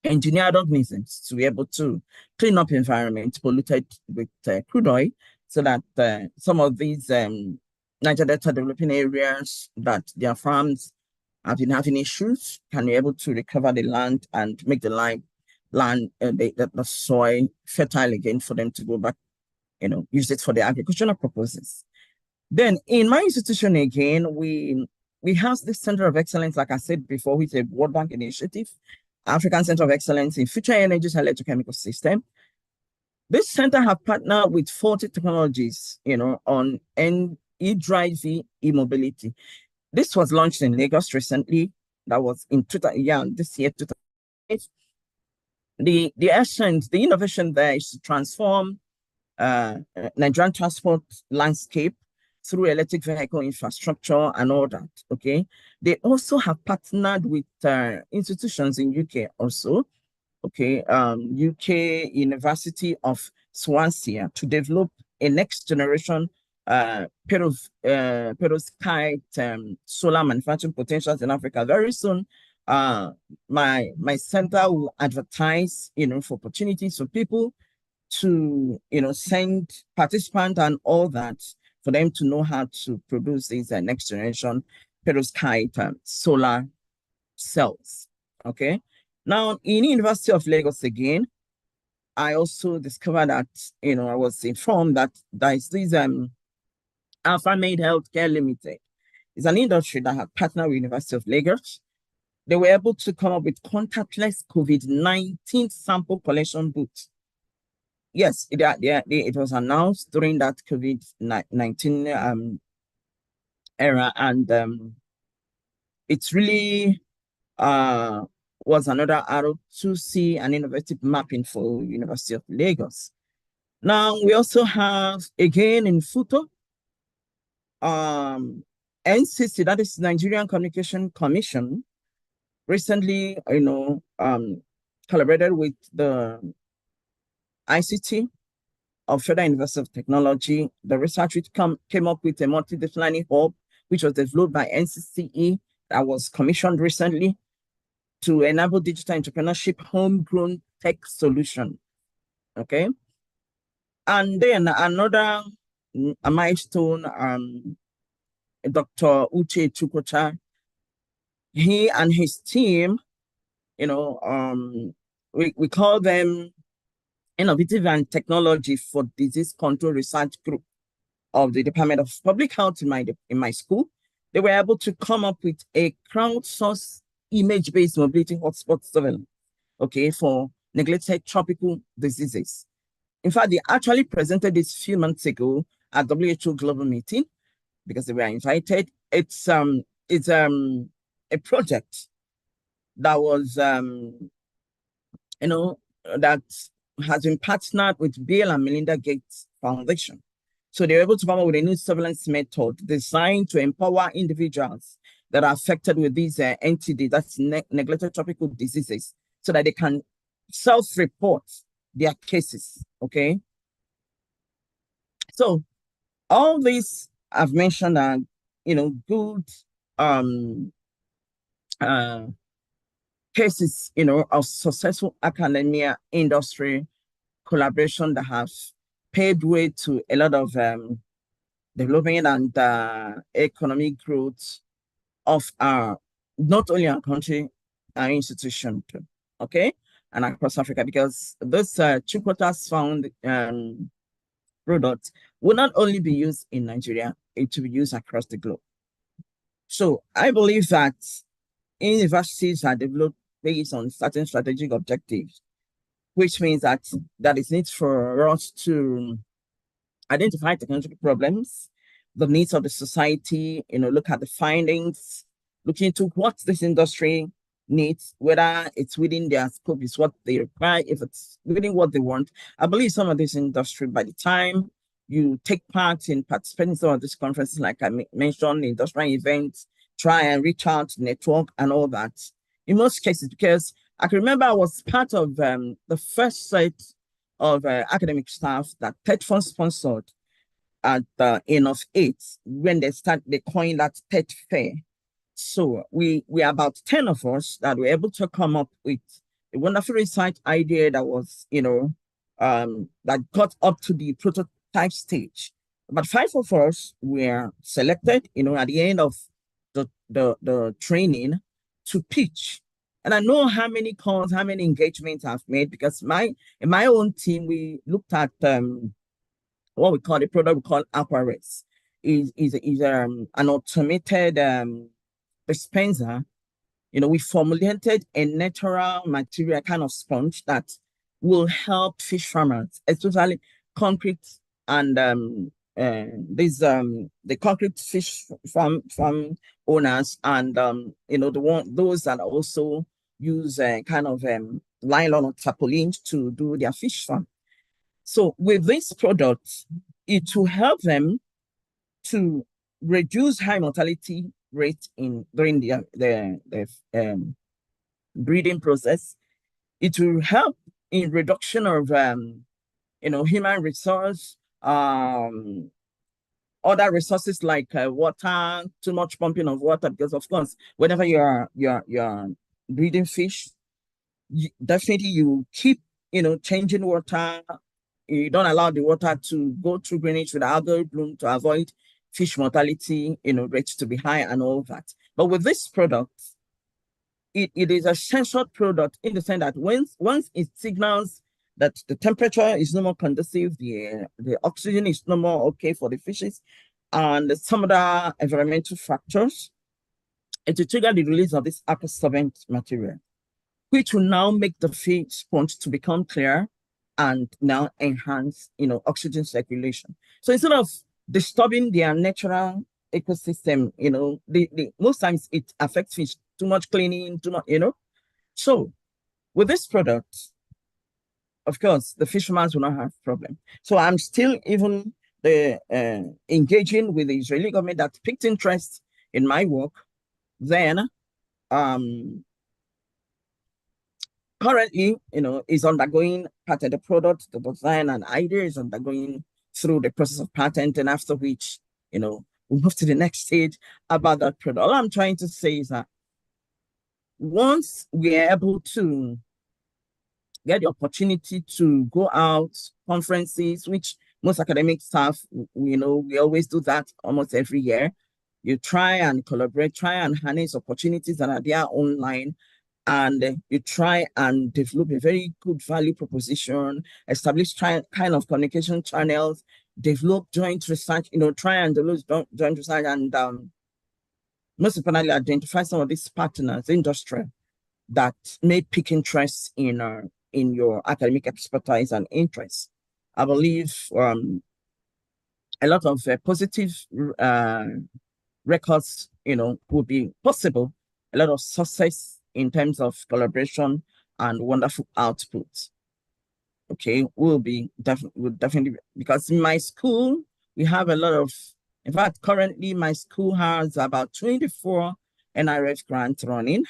engineered organisms to be able to clean up environment polluted with crude oil, so that some of these Niger Delta developing areas that their farms have been having issues can be able to recover the land and make the land, the soil fertile again for them to go back, use it for the agricultural purposes. Then in my institution again, we have this Center of Excellence, like I said before, with a World Bank initiative, African Center of Excellence in Future Energies and Electrochemical System. This center have partnered with 40 technologies, on e-drive e-mobility. This was launched in Lagos recently. That was in this year, 2008. The essence, the innovation there is to transform Nigerian transport landscape through electric vehicle infrastructure and all that. Okay, they also have partnered with institutions in UK also. Okay, UK University of Swansea to develop a next generation perovskite solar manufacturing potentials in Africa. Very soon, my center will advertise, for opportunities for people to, send participants and all that for them to know how to produce these next generation perovskite solar cells. Okay. Now, in University of Lagos again, I also discovered that, I was informed that there is this Alpha Made Healthcare Limited. It's an industry that had partnered with University of Lagos. They were able to come up with contactless COVID-19 sample collection booths. Yes, it was announced during that COVID-19 era, and it's really was another arrow to see an innovative mapping for University of Lagos. Now we also have again in Futo, NCC, that is Nigerian Communication Commission, recently, collaborated with the ICT of Federal University of Technology. The research came up with a multidisciplinary hub, which was developed by NCCE, that was commissioned recently to enable digital entrepreneurship, homegrown tech solution. Okay. And then another milestone, Dr. Uche Chukwucha, he and his team, we call them Innovative and Technology for Disease Control Research Group of the Department of Public Health in my school. They were able to come up with a crowdsourced image-based mobility hotspot surveillance, okay, for neglected tropical diseases. In fact, they actually presented this a few months ago at WHO Global Meeting because they were invited. It's a project that was, that has been partnered with Bill and Melinda Gates Foundation. So they were able to come up with a new surveillance method designed to empower individuals that are affected with these entities, that's neglected tropical diseases, so that they can self-report their cases, okay? So all these I've mentioned are, good cases, of successful academia industry collaboration that have paved way to a lot of development and economic growth of not only our country, our institution too, okay, and across Africa, because this Chukwuta's found product will not only be used in Nigeria, it will be used across the globe. So I believe that universities are developed based on certain strategic objectives, which means that is need for us to identify technological problems, the needs of the society, look at the findings, look into what this industry needs, whether it's within their scope, is what they require, if it's within what they want. I believe some of this industry, by the time you take part in participating in some of these conferences, like I mentioned, industrial events, try and reach out, network, and all that. In most cases, because I can remember I was part of the first set of academic staff that TED Fund sponsored at the end of 8 when they coined that TED Fair. So we are about 10 of us that were able to come up with a wonderful research idea that was, that got up to the prototype stage. But 5 of us were selected, at the end of the training to pitch And I know how many calls, how many engagements I've made, because in my own team, we looked at what we call the product we call Aquarex. Is an automated dispenser. You know, we formulated a natural material kind of sponge that will help fish farmers, especially concrete and the concrete fish farm owners, and you know, those that also use kind of nylon or tarpaulin to do their fish farm. So with this product, it will help them to reduce high mortality rate during the breeding process. It will help in reduction of you know, human resource, other resources like water, too much pumping of water, because of course, whenever you're breeding fish, definitely you keep, you know, changing water. You don't allow the water to go through drainage with algal bloom to avoid fish mortality, you know, rates to be high and all that. But with this product, it is a censored product in the sense that once it signals that the temperature is no more conducive, the oxygen is no more okay for the fishes, and some other environmental factors, it will trigger the release of this absorbent material, which will now make the fish sponge to become clear and now enhance, you know, oxygen circulation. So instead of disturbing their natural ecosystem, you know, most times it affects fish, too much cleaning, too much, you know. So with this product, of course, the fishermen will not have problem. So I'm still even engaging with the Israeli government that picked interest in my work. Then currently, you know, is undergoing patent. The product, the design and idea is undergoing through the process of patent, and after which, you know, we'll move to the next stage about that product. All I'm trying to say is that once we're able to get the opportunity to go out, conferences, which most academic staff, you know, we always do that almost every year. You try and collaborate, try and harness opportunities that are there online, and you try and develop a very good value proposition, establish kind of communication channels, develop joint research, you know, try and develop joint research, and most importantly, identify some of these partners, industry, that may pick interest in your academic expertise and interests. I believe a lot of positive records, you know, would be possible. A lot of success in terms of collaboration and wonderful outputs. Okay, will definitely, because in my school we have a lot of. In fact, currently my school has about 24 NRF grants running,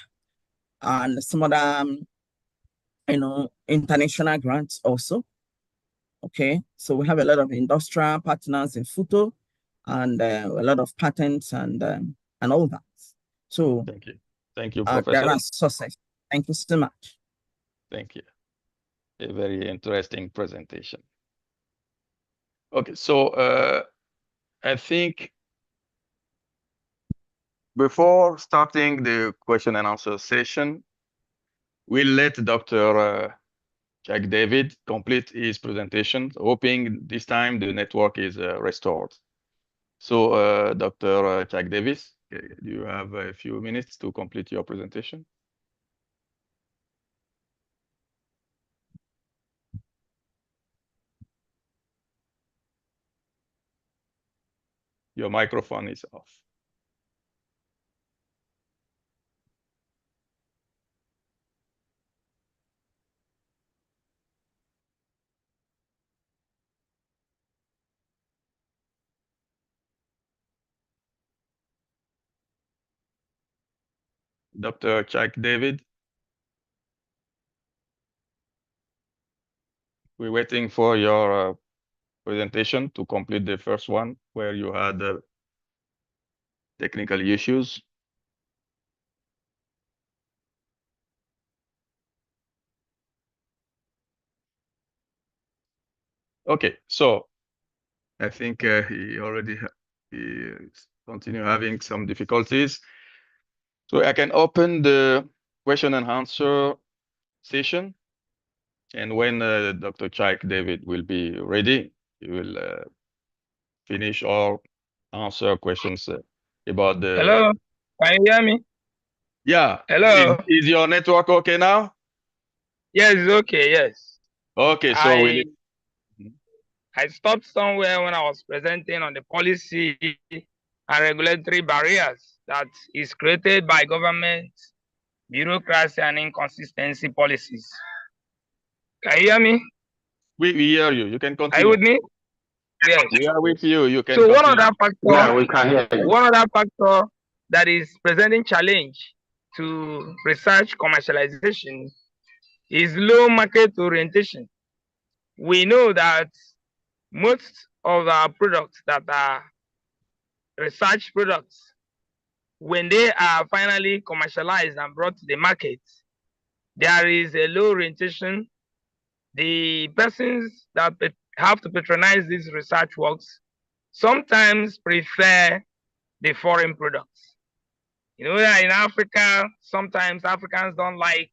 and some other, you know, international grants also. Okay, so we have a lot of industrial partners in photo, and a lot of patents and all that. So thank you, Professor. There are success. Thank you so much. Thank you. A very interesting presentation. Okay, so I think before starting the question and answer session, we'll let Dr. Jack David complete his presentation, hoping this time the network is restored. So, Dr. Jack Davis, do you have a few minutes to complete your presentation? Your microphone is off. Dr. Jack David. We're waiting for your presentation to complete the first one where you had technical issues. Okay, so I think he continue having some difficulties. So I can open the question and answer session. And when Dr. Chaik David will be ready, he will finish or answer questions about the. Hello, can you hear me? Yeah. Hello. Is your network okay now? Yes, it's okay. Yes. Okay, so I stopped somewhere when I was presenting on the policy and regulatory barriers that is created by government, bureaucracy, and inconsistency policies. Can you hear me? We hear you. You can continue. Are you with me? Yes. We are with you. You can. So continue. one other factor. Yeah, we can hear you. One other factor that is presenting challenge to research commercialization is low market orientation. We know that most of our products that are research products, when they are finally commercialized and brought to the market, there is a low orientation. The persons that have to patronize these research works sometimes prefer the foreign products. You know that in Africa, sometimes Africans don't like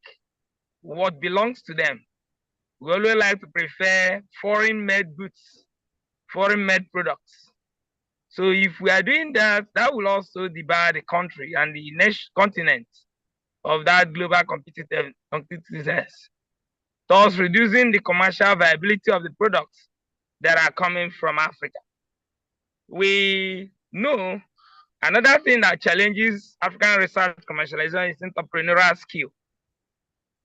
what belongs to them. We always like to prefer foreign-made goods, foreign-made products. So if we are doing that, that will also debar the country and the next continent of that global competitiveness, thus reducing the commercial viability of the products that are coming from Africa. We know another thing that challenges African research commercialization is entrepreneurial skill.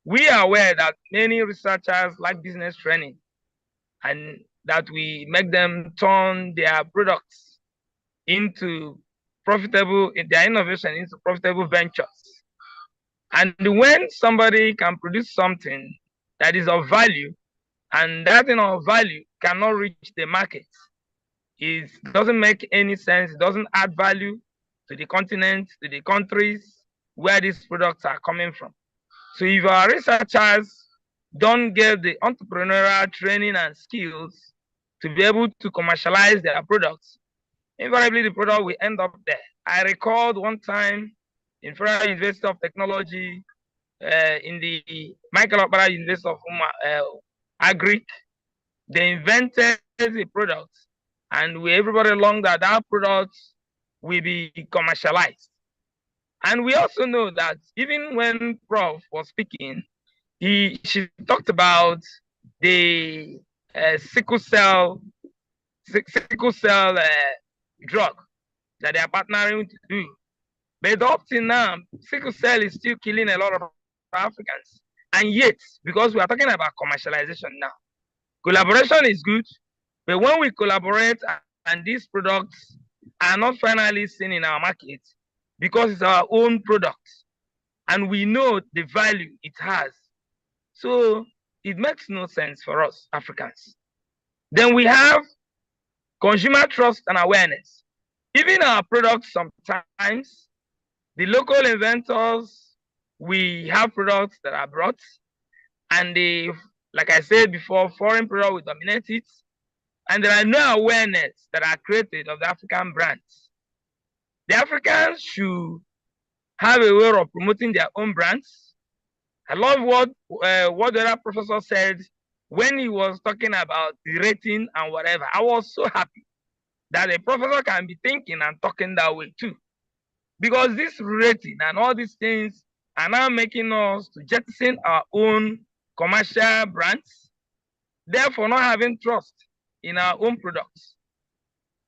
We are aware that many researchers like business training and that we make them turn their products into profitable, their innovation into profitable ventures. And when somebody can produce something that is of value and that thing of value cannot reach the market, it doesn't make any sense. It doesn't add value to the continent, to the countries where these products are coming from. So if our researchers don't get the entrepreneurial training and skills to be able to commercialize their products, invariably the product will end up there. I recalled one time in Federal University of Technology, in the Michael Okpara University of Agric, they invented a product, and everybody learned that that product will be commercialized. And we also know that even when Prof was speaking, she talked about the sickle cell drug that they are partnering to do. But up till now, sickle cell is still killing a lot of Africans. And yet, because we are talking about commercialization now, collaboration is good, but when we collaborate and these products are not finally seen in our market because it's our own product and we know the value it has, so it makes no sense for us Africans. Then we have consumer trust and awareness. Even our products, sometimes the local inventors, we have products that are brought, and they, like I said before, foreign product will dominate it, and there are no awareness that are created of the African brands. The Africans should have a way of promoting their own brands. I love what the other professor said when he was talking about the rating and whatever. I was so happy that a professor can be thinking and talking that way too. Because this rating and all these things are now making us to jettison our own commercial brands, therefore not having trust in our own products.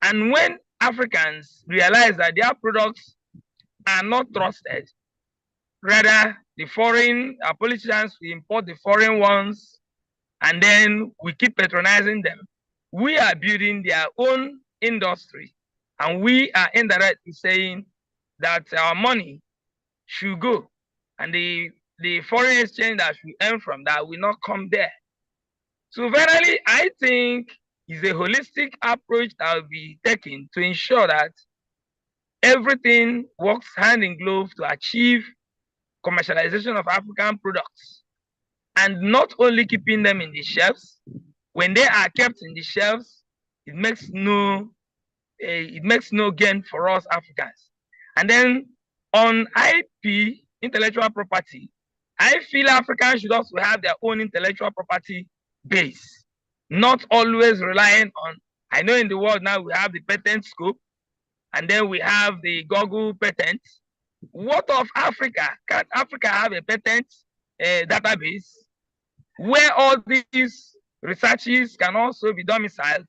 And when Africans realize that their products are not trusted, rather the foreign politicians, we import the foreign ones, and then we keep patronizing them, we are building their own industry, and we are indirectly saying that our money should go, and the foreign exchange that we earn from that will not come there. So finally, I think it's a holistic approach that will be taken to ensure that everything works hand in glove to achieve commercialization of African products, and not only keeping them in the shelves. When they are kept in the shelves, it makes no gain for us Africans. And then on IP, intellectual property, I feel Africans should also have their own intellectual property base, not always relying on, I know in the world now we have the patent scope, and then we have the Google patent. What of Africa? Can Africa have a patent database where all these researches can also be domiciled,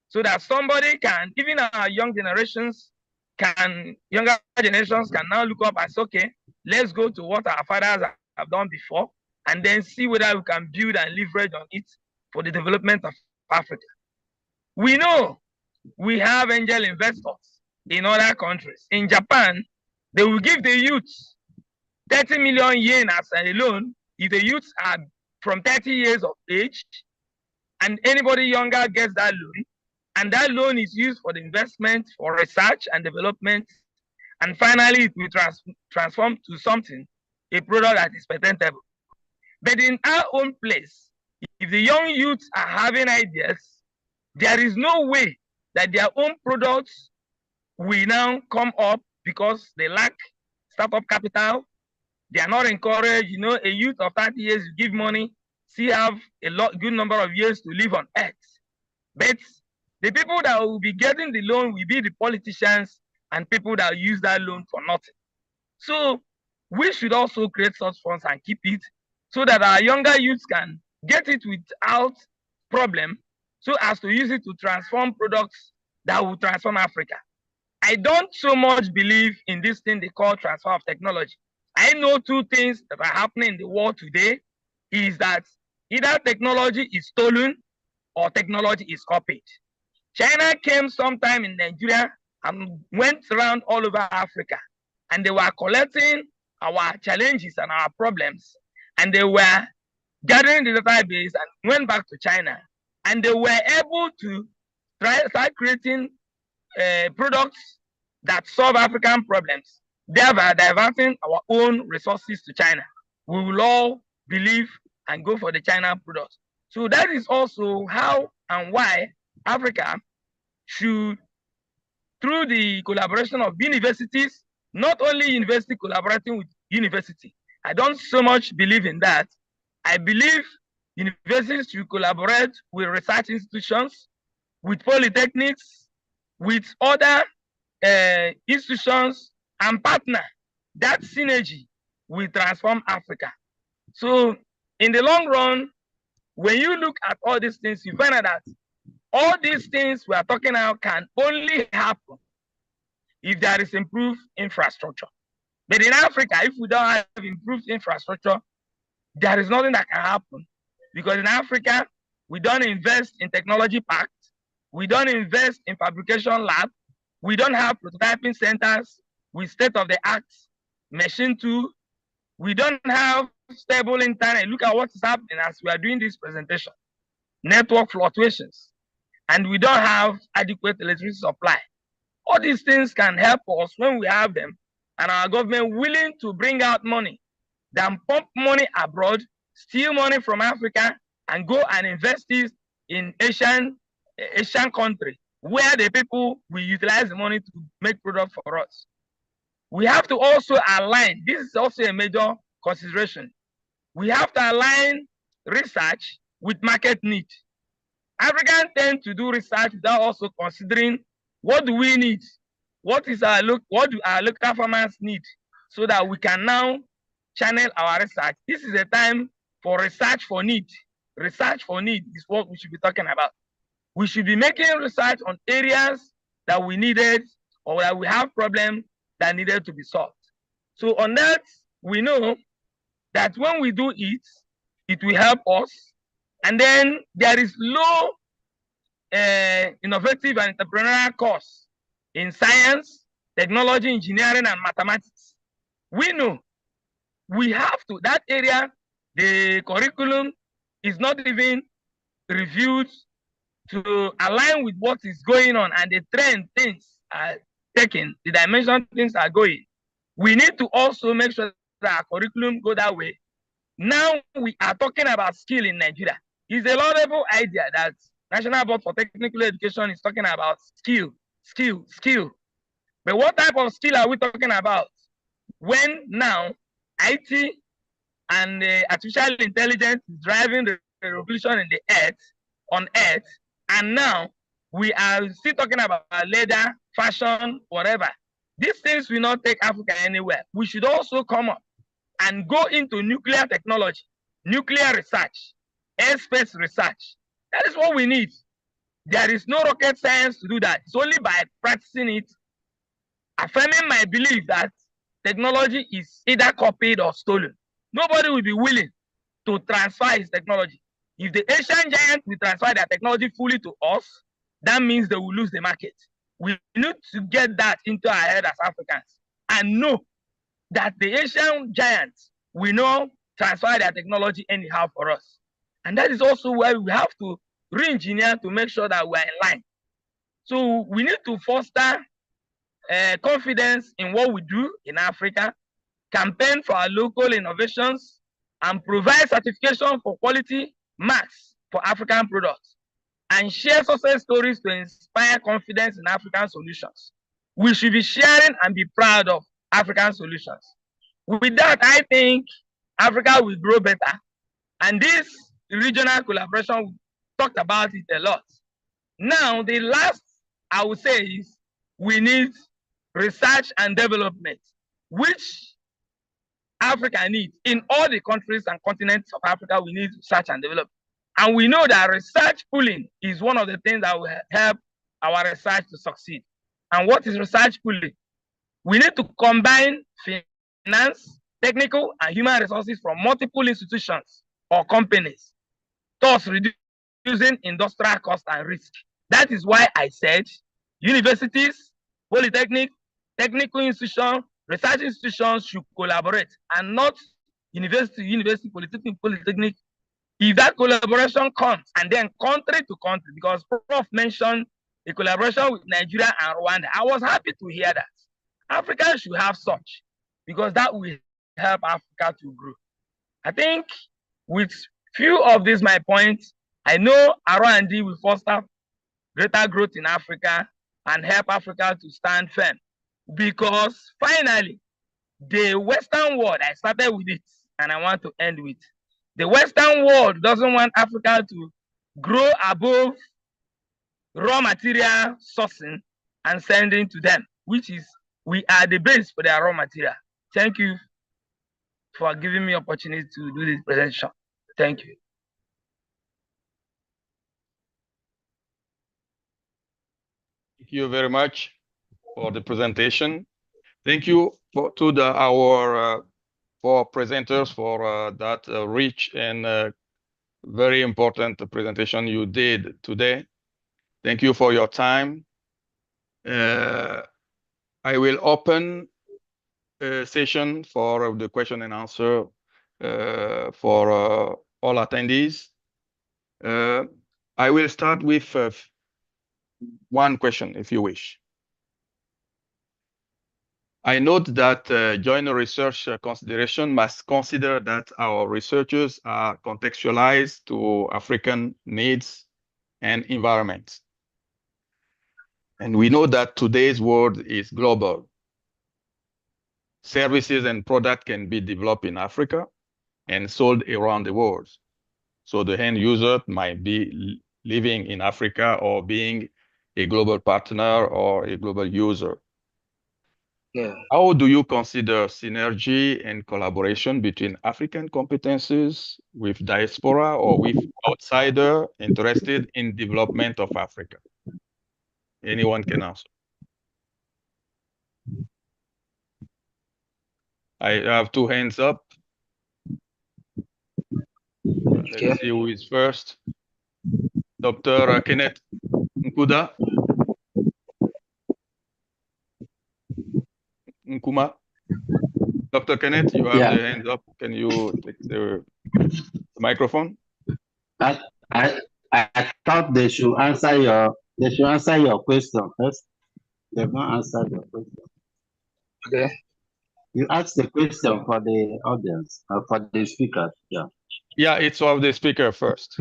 so that somebody can, even our younger generations can now look up and say, okay, let's go to what our fathers have done before, and then see whether we can build and leverage on it for the development of Africa. We know we have angel investors in other countries. In Japan, they will give the youths 30 million yen as a loan if the youths are from 30 years of age, and anybody younger gets that loan, and that loan is used for the investment, for research and development, and finally it will transform to something, a product that is patentable. But in our own place, if the young youths are having ideas, there is no way that their own products will now come up because they lack startup capital. They are not encouraged. You know, a youth of 30 years, you give money, still have a good number of years to live on earth. But the people that will be getting the loan will be the politicians and people that use that loan for nothing. So we should also create such funds and keep it so that our younger youths can get it without problem, so as to use it to transform products that will transform Africa. I don't so much believe in this thing they call transfer of technology. I know two things that are happening in the world today is that either technology is stolen or technology is copied. China came sometime in Nigeria and went around all over Africa, and they were collecting our challenges and our problems, and they were gathering the database and went back to China, and they were able to start creating products that solve African problems, thereby diverting our own resources to China. We will all believe and go for the China products. So that is also how and why Africa should, through the collaboration of universities, not only university collaborating with university. I don't so much believe in that. I believe universities should collaborate with research institutions, with polytechnics, with other institutions, and partner. That synergy will transform Africa. So in the long run, when you look at all these things, you find out that all these things we are talking about can only happen if there is improved infrastructure. But in Africa, if we don't have improved infrastructure, there is nothing that can happen. Because in Africa, we don't invest in technology parks, we don't invest in fabrication labs, we don't have prototyping centers with state-of-the-art machine tools, we don't have stable internet. Look at what is happening as we are doing this presentation. Network fluctuations. And we don't have adequate electricity supply. All these things can help us when we have them, and our government willing to bring out money, than pump money abroad, steal money from Africa, and go and invest it in Asian country, where the people will utilize the money to make products for us. We have to also align, this is also a major consideration. We have to align research with market need. Africans tend to do research without also considering what do we need, what do our local farmers need, so that we can now channel our research. This is a time for research for need. Research for need is what we should be talking about. We should be making research on areas that we needed or that we have problems that needed to be solved. So on that, we know that when we do it, it will help us. And then there is low innovative and entrepreneurial course in science, technology, engineering, and mathematics. We know we have to, that area, the curriculum is not even reviewed to align with what is going on and the trend things are taken, the dimension things are going. We need to also make sure that our curriculum go that way. Now we are talking about skill in Nigeria. It's a laudable idea that National Board for Technical Education is talking about skill. But what type of skill are we talking about? When now IT and artificial intelligence is driving the revolution in the earth, on earth, and now we are still talking about leather, fashion, whatever. These things will not take Africa anywhere. We should also come up and go into nuclear technology, nuclear research, airspace research. That is what we need. There is no rocket science to do that. It's only by practicing it, affirming my belief that technology is either copied or stolen. Nobody will be willing to transfer his technology. If the Asian giants will transfer their technology fully to us, that means they will lose the market. We need to get that into our head as Africans and know that the Asian giants will not transfer their technology anyhow for us. And that is also why we have to re-engineer to make sure that we are in line. So we need to foster confidence in what we do in Africa, campaign for our local innovations, and provide certification for quality marks for African products, and share success stories to inspire confidence in African solutions. We should be sharing and be proud of African solutions. With that, I think Africa will grow better. And this regional collaboration, we talked about it a lot. Now, the last I would say is we need research and development, which Africa needs. In all the countries and continents of Africa, we need research and development. And we know that research pooling is one of the things that will help our research to succeed. And what is research pooling? We need to combine finance, technical, and human resources from multiple institutions or companies, thus reducing industrial cost and risk. That is why I said universities, polytechnic, technical institutions, research institutions should collaborate, and not university, polytechnic. If that collaboration comes, and then country to country, because Prof mentioned a collaboration with Nigeria and Rwanda, I was happy to hear that. Africa should have such, because that will help Africa to grow. I think with few of these my points, I know R&D will foster greater growth in Africa and help Africa to stand firm. Because finally, the Western world, I started with it, and I want to end with, the Western world doesn't want Africa to grow above raw material sourcing and sending to them, which is, we are the base for their raw material. Thank you for giving me opportunity to do this presentation. Thank you. Thank you very much for the presentation. Thank you to our four presenters for that rich and very important presentation you did today. Thank you for your time. I will open a session for the question and answer for all attendees. I will start with one question, if you wish. I note that joint research consideration must consider that our researchers are contextualized to African needs and environments. And we know that today's world is global. Services and products can be developed in Africa and sold around the world. So the end user might be living in Africa or being a global partner or a global user. Yeah. How do you consider synergy and collaboration between African competencies with diaspora or with outsider interested in development of Africa? Anyone can answer. I have two hands up. Let's see who is first. Dr. Kenneth Nkuda. Nkuma. Dr. Kenneth, you have the hands up. Can you take the microphone? I thought they should answer your question first. They've not answered your question. Okay. You asked the question for the audience, for the speakers. Yeah. Yeah, it's of the speaker first.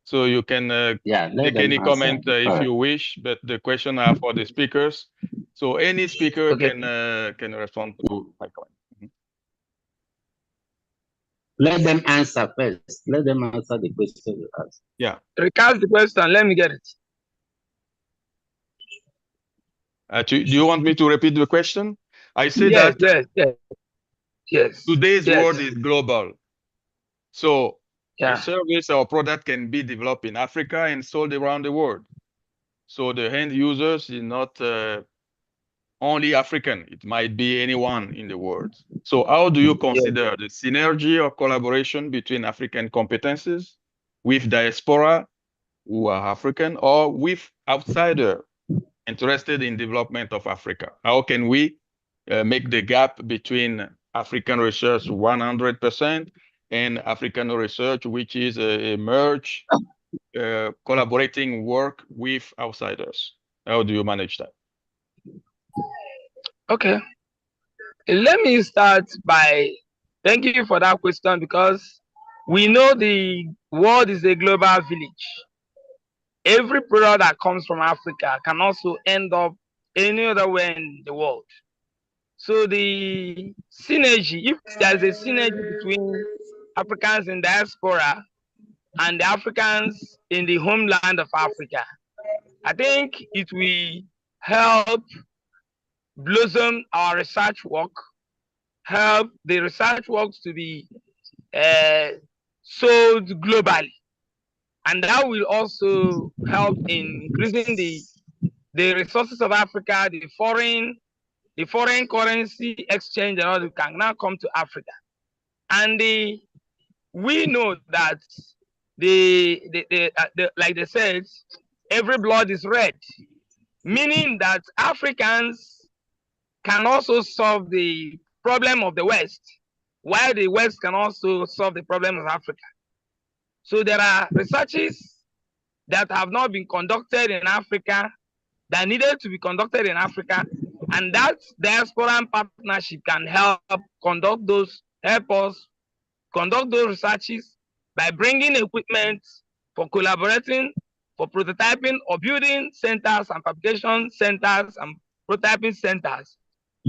So you can make any comment if you wish, but the question are for the speakers. So any speaker can respond to my comment. Let them answer first. Let them answer the question you asked. Yeah. Recast the question. Let me get it. Do you want me to repeat the question? I said Yes, that yes. today's Yes. world is global. So a Yeah. service or product can be developed in Africa and sold around the world. So the end users is not only African. It might be anyone in the world. So how do you consider the synergy or collaboration between African competencies with diaspora who are African or with outsider interested in development of Africa? How can we make the gap between African research 100% and African research, which is a merge, collaborating work with outsiders? How do you manage that? Okay. Let me start by thanking you for that question, because we know the world is a global village. Every product that comes from Africa can also end up any other way in the world. So the synergy, if there's a synergy between Africans in diaspora and the Africans in the homeland of Africa, I think it will help blossom our research work, help the research works to be sold globally. And that will also help in increasing the resources of Africa, the foreign currency exchange, and all that can now come to Africa. And we know that like they said, every blood is red, meaning that Africans can also solve the problem of the West, while the West can also solve the problem of Africa. So there are researches that have not been conducted in Africa that needed to be conducted in Africa, and that diaspora partnership can help us conduct those researches by bringing equipment for collaborating, for prototyping or building centers and publication centers and prototyping centers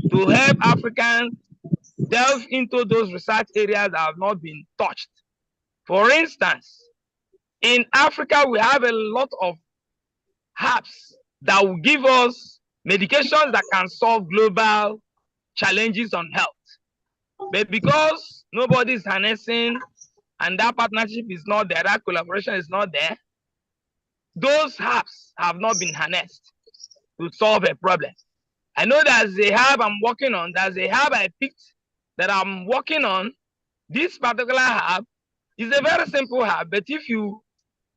to help Africans delve into those research areas that have not been touched. For instance, in Africa, we have a lot of herbs that will give us medications that can solve global challenges on health. But because nobody is harnessing and that partnership is not there, that collaboration is not there, those herbs have not been harnessed to solve a problem. I know there's a herb I'm working on. There's a herb I picked that I'm working on. This particular herb is a very simple herb, but if you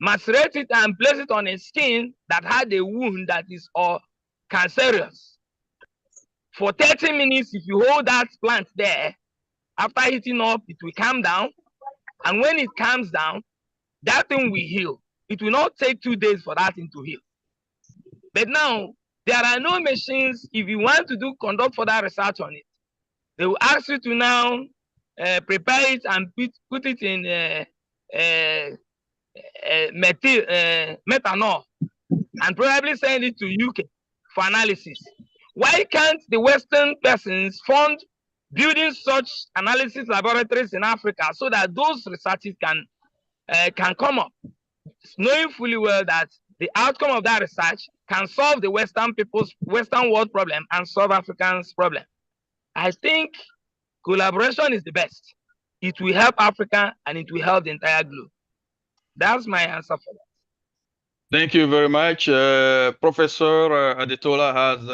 macerate it and place it on a skin that had a wound that is cancerous, for 30 minutes, if you hold that plant there, after heating up, it will calm down. And when it calms down, that thing will heal. It will not take 2 days for that thing to heal. But now, there are no machines. If you want to conduct further research on it, they will ask you to now prepare it and put it in methanol and probably send it to UK for analysis. Why can't the Western persons fund building such analysis laboratories in Africa so that those researches can come up, knowing fully well that the outcome of that research can solve the Western world problem and solve Africans' problem? I think collaboration is the best. It will help Africa and it will help the entire globe. That's my answer for that. Thank you very much. Professor Adetola has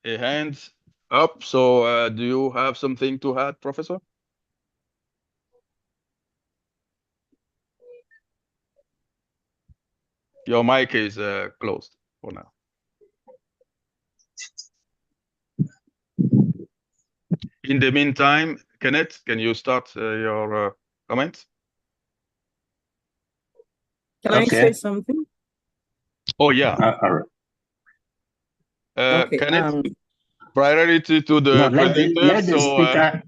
a hand up. So do you have something to add, Professor? Your mic is closed for now. In the meantime, Kenneth, can you start your comments? Can I say something? Oh, yeah. Okay, Kenneth, priority to the presenter. Let the speaker,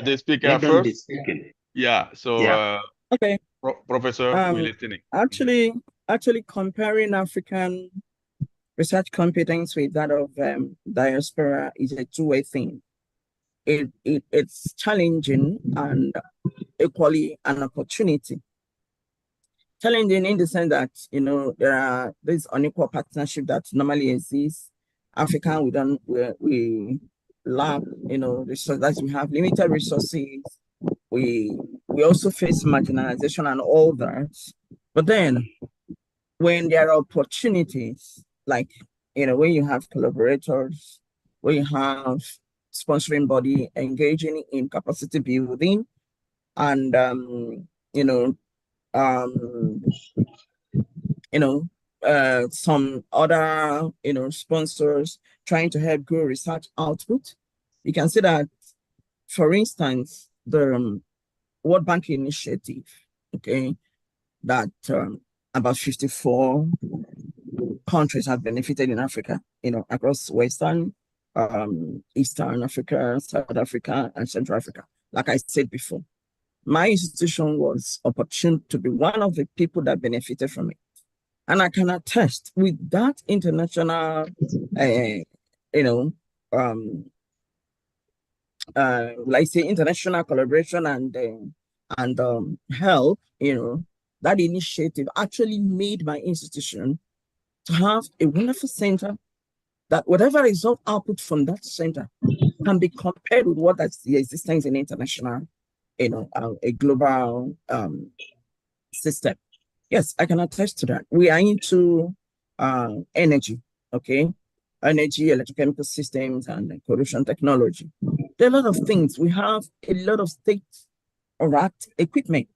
the speaker let first. them be speaking. Yeah, so okay. Professor, we're listening. Actually comparing African research competence with that of diaspora is a two-way thing. it's challenging and equally an opportunity. Challenging in the sense that, you know, there are this unequal partnership that normally exists. Africa, we lack, you know, resources. We have limited resources. We also face marginalization and all that. But then when there are opportunities, like, you know, when you have collaborators, when you have sponsoring body engaging in capacity building, and some other sponsors trying to help grow research output, you can see that, for instance, the World Bank initiative, okay, that about 54 countries have benefited in Africa, across Western, Eastern Africa, South Africa, and Central Africa. Like I said before, my institution was opportune to be one of the people that benefited from it. And I can attest with that international, international collaboration and help, that initiative actually made my institution to have a wonderful center that whatever result output from that center can be compared with what that's the existence in international, a global system. Yes, I can attest to that. We are into energy, okay? Energy, electrochemical systems, and corrosion technology. There are a lot of things. We have a lot of state-of-art equipment.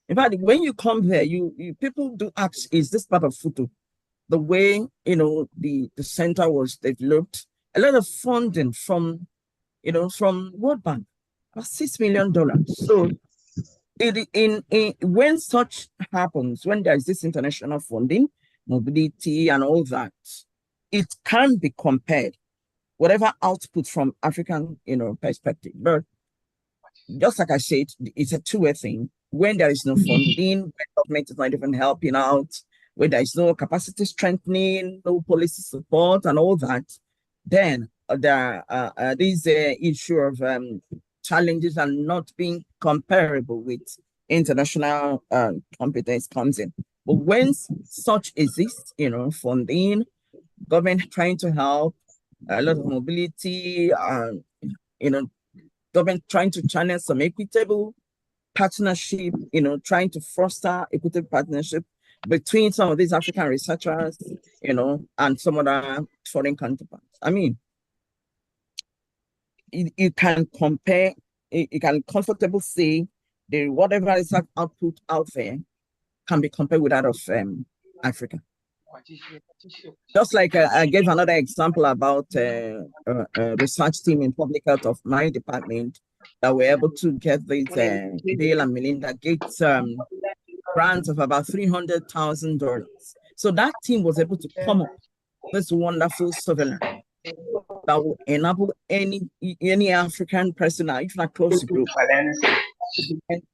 In fact, when you come here, you people do ask, is this part of FUTU? The way, the center was developed, a lot of funding from World Bank, about $6 million. So when such happens, when there is this international funding, mobility and all that, it can be compared, whatever output from African, perspective. But just like I said, it's a two-way thing. When there is no funding, when government is not even helping out, when there is no capacity strengthening, no policy support and all that, then this issue of challenges and not being comparable with international competence comes in. But when such exists, funding, government trying to help, a lot of mobility, government trying to channel some equitable partnership, trying to foster equitable partnership between some of these African researchers, and some other foreign counterparts. I mean, you can compare, you can comfortably say the whatever research output out there can be compared with that of Africa. Just like I gave another example about a research team in public health of my department that were able to get this Bill and Melinda Gates grant of about $300,000. So that team was able to come up with this wonderful surveillance that will enable any African person, if not close to group,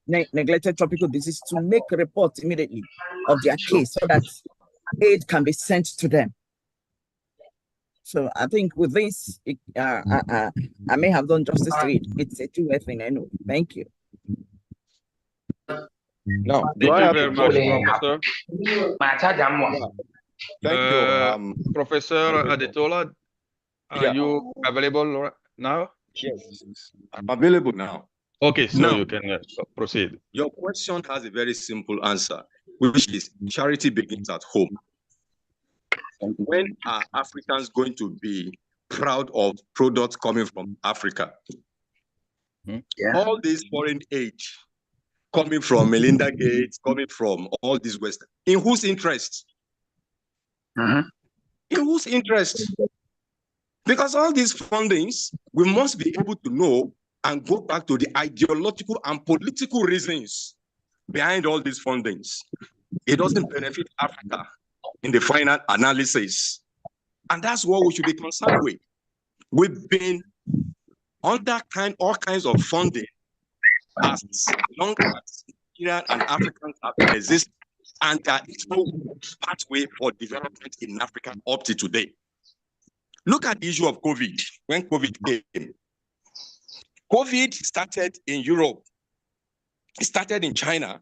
neglected tropical disease, to make a report immediately of their case so that aid can be sent to them. So I think with this, I may have done justice to it. It's a two-way thing anyway. Thank you. No, Thank you very much, Professor. Thank you. Professor Adetola, are you available now? Yes, I'm available now. Okay, so now, you can proceed. Your question has a very simple answer, which is charity begins at home. And when are Africans going to be proud of products coming from Africa? All this foreign aid coming from Melinda Gates, coming from all these Western, in whose interest? In whose interest? Because all these fundings, we must be able to know and go back to the ideological and political reasons behind all these fundings. It doesn't benefit Africa in the final analysis. And that's what we should be concerned with. We've been under all kinds of funding as long as Nigerian and Africans have existed, and there is no pathway for development in Africa up to today. Look at the issue of COVID. When COVID came, COVID started in Europe. It started in China,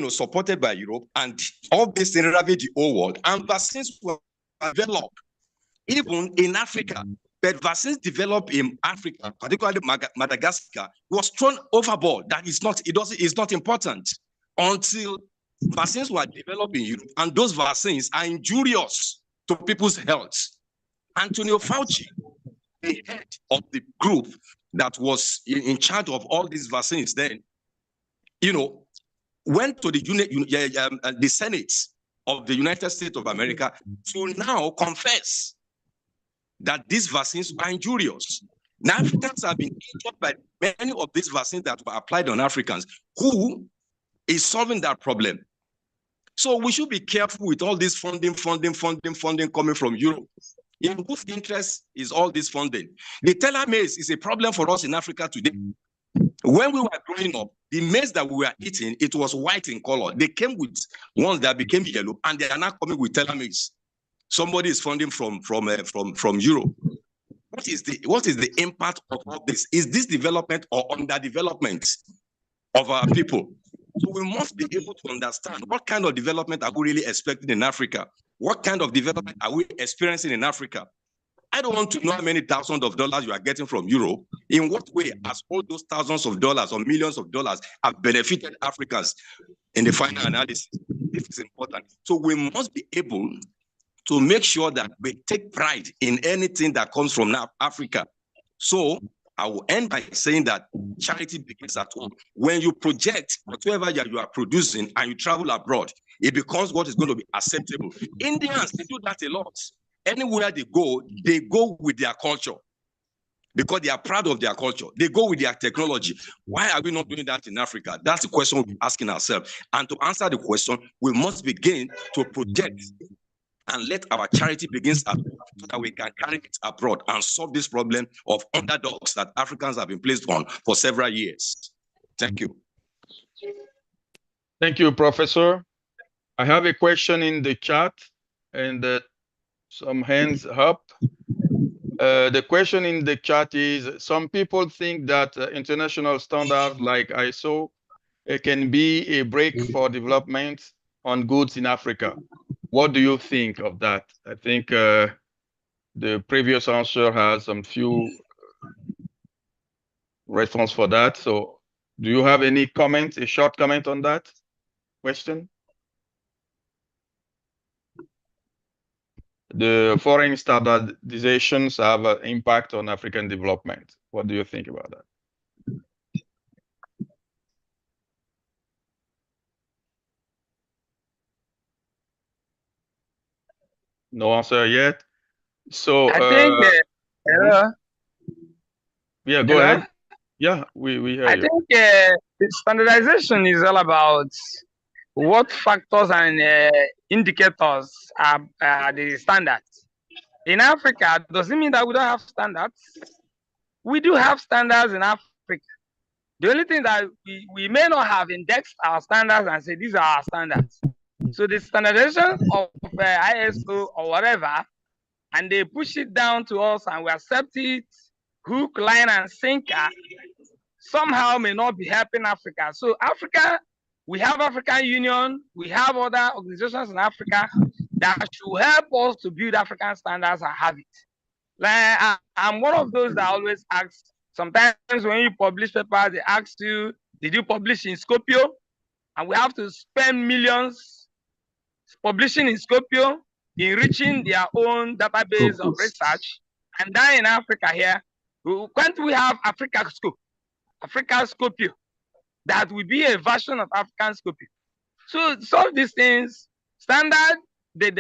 supported by Europe, and all this ravaged the whole world. And vaccines were developed even in Africa. But vaccines developed in Africa, particularly Madagascar, was thrown overboard. That is not, it's not important until vaccines were developed in Europe, and those vaccines are injurious to people's health. Antonio Fauci, the head of the group that was in charge of all these vaccines then, went to the Senate of the United States of America to now confess that these vaccines are injurious. Now, Africans have been injured by many of these vaccines that were applied on Africans. Who is solving that problem? So we should be careful with all this funding coming from Europe. In whose interest is all this funding? The teller maize is a problem for us in Africa today. When we were growing up, the maize that we were eating, it was white in color. They came with ones that became yellow, and they are now coming with teller maize. Somebody is funding from Europe. What is the impact of all this? Is this development or underdevelopment of our people? So we must be able to understand what kind of development are we really expecting in Africa? What kind of development are we experiencing in Africa? I don't want to know how many thousands of dollars you are getting from Europe. In what way has all those thousands of dollars or millions of dollars have benefited Africans in the final analysis? This is important. So we must be able to make sure that we take pride in anything that comes from Africa. So I will end by saying that charity begins at home. When you project whatever you are producing and you travel abroad, it becomes what is going to be acceptable. Indians, they do that a lot. Anywhere they go with their culture because they are proud of their culture. They go with their technology. Why are we not doing that in Africa? That's the question we're asking ourselves. And to answer the question, we must begin to project and let our charity begin so that we can carry it abroad and solve this problem of underdogs that Africans have been placed on for several years. Thank you. Thank you, Professor. I have a question in the chat and some hands up. The question in the chat is, some people think that international standards like ISO can be a brake for development on goods in Africa. What do you think of that? I think the previous answer has some few response for that. So do you have any comment, a short comment on that question? The foreign standardizations have an impact on African development. What do you think about that? No answer yet. So I think yeah, go ahead. Yeah, we hear you. I think standardization is all about what factors and indicators are the standards. In Africa, does it mean that we don't have standards? We do have standards in Africa. The only thing that we may not have indexed our standards and say these are our standards. So the standardization of ISO or whatever, and they push it down to us and we accept it, hook, line, and sinker, somehow may not be helping Africa. So Africa, we have African Union, we have other organizations in Africa that should help us to build African standards and have it. Like I'm one of those that always asks, sometimes when you publish papers, they ask you, did you publish in Skopje? And we have to spend millions publishing in Skopje, enriching their own database of research. And then in Africa here, can't we have Africa Skopje? That will be a version of African Skopje. So some of these things, standard, they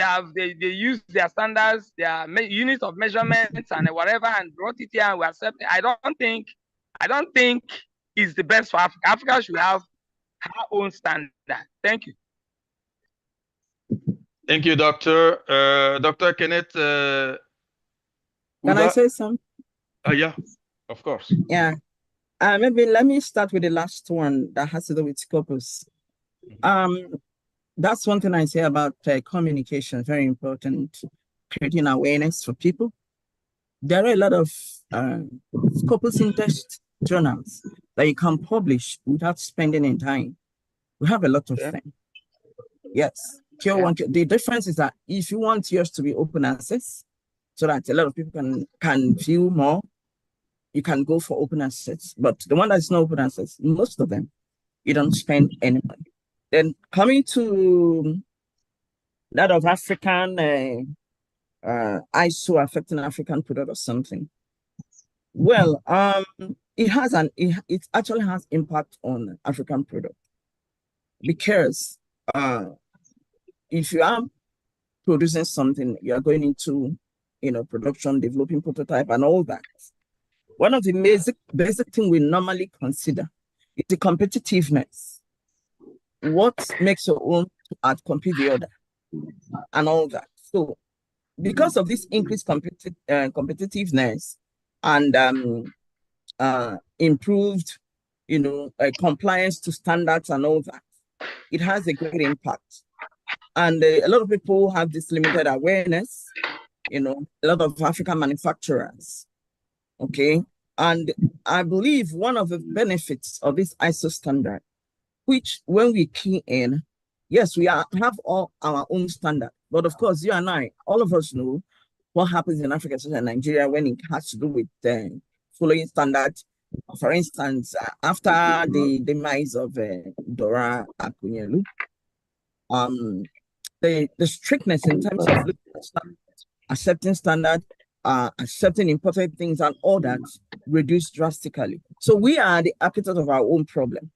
use their standards, their units of measurements and whatever, and brought it here and we accept it. I don't think it's the best for Africa. Africa should have her own standard. Thank you. Thank you, Doctor. Dr. Kenneth. Can I say something? Yeah, of course. Yeah. Maybe let me start with the last one that has to do with Scopus. That's one thing I say about communication, very important, creating awareness for people. There are a lot of Scopus interests journals that you can publish without spending any time. We have a lot of them. Yes. The difference is that if you want yours to be open access, so that a lot of people can view more, you can go for open access. But the one that's not open access, most of them, you don't spend any money. Then coming to that of African ISO affecting African product or something. Well, it actually has impact on African product, because if you are producing something, you are going into production, developing prototype and all that. One of the basic thing we normally consider is the competitiveness. What makes your own to outcompete the other and all that. So because of this increased competitiveness and improved compliance to standards and all that, it has a great impact. And a lot of people have this limited awareness, a lot of African manufacturers, okay? And I believe one of the benefits of this ISO standard, which when we key in, yes, we have all our own standard, but of course, you and I, all of us know what happens in Africa, such as Nigeria, when it has to do with following standards. For instance, after the demise of Dora Akunyelu, the strictness in terms of accepting standard, accepting important things and all that reduced drastically. So we are the architect of our own problem.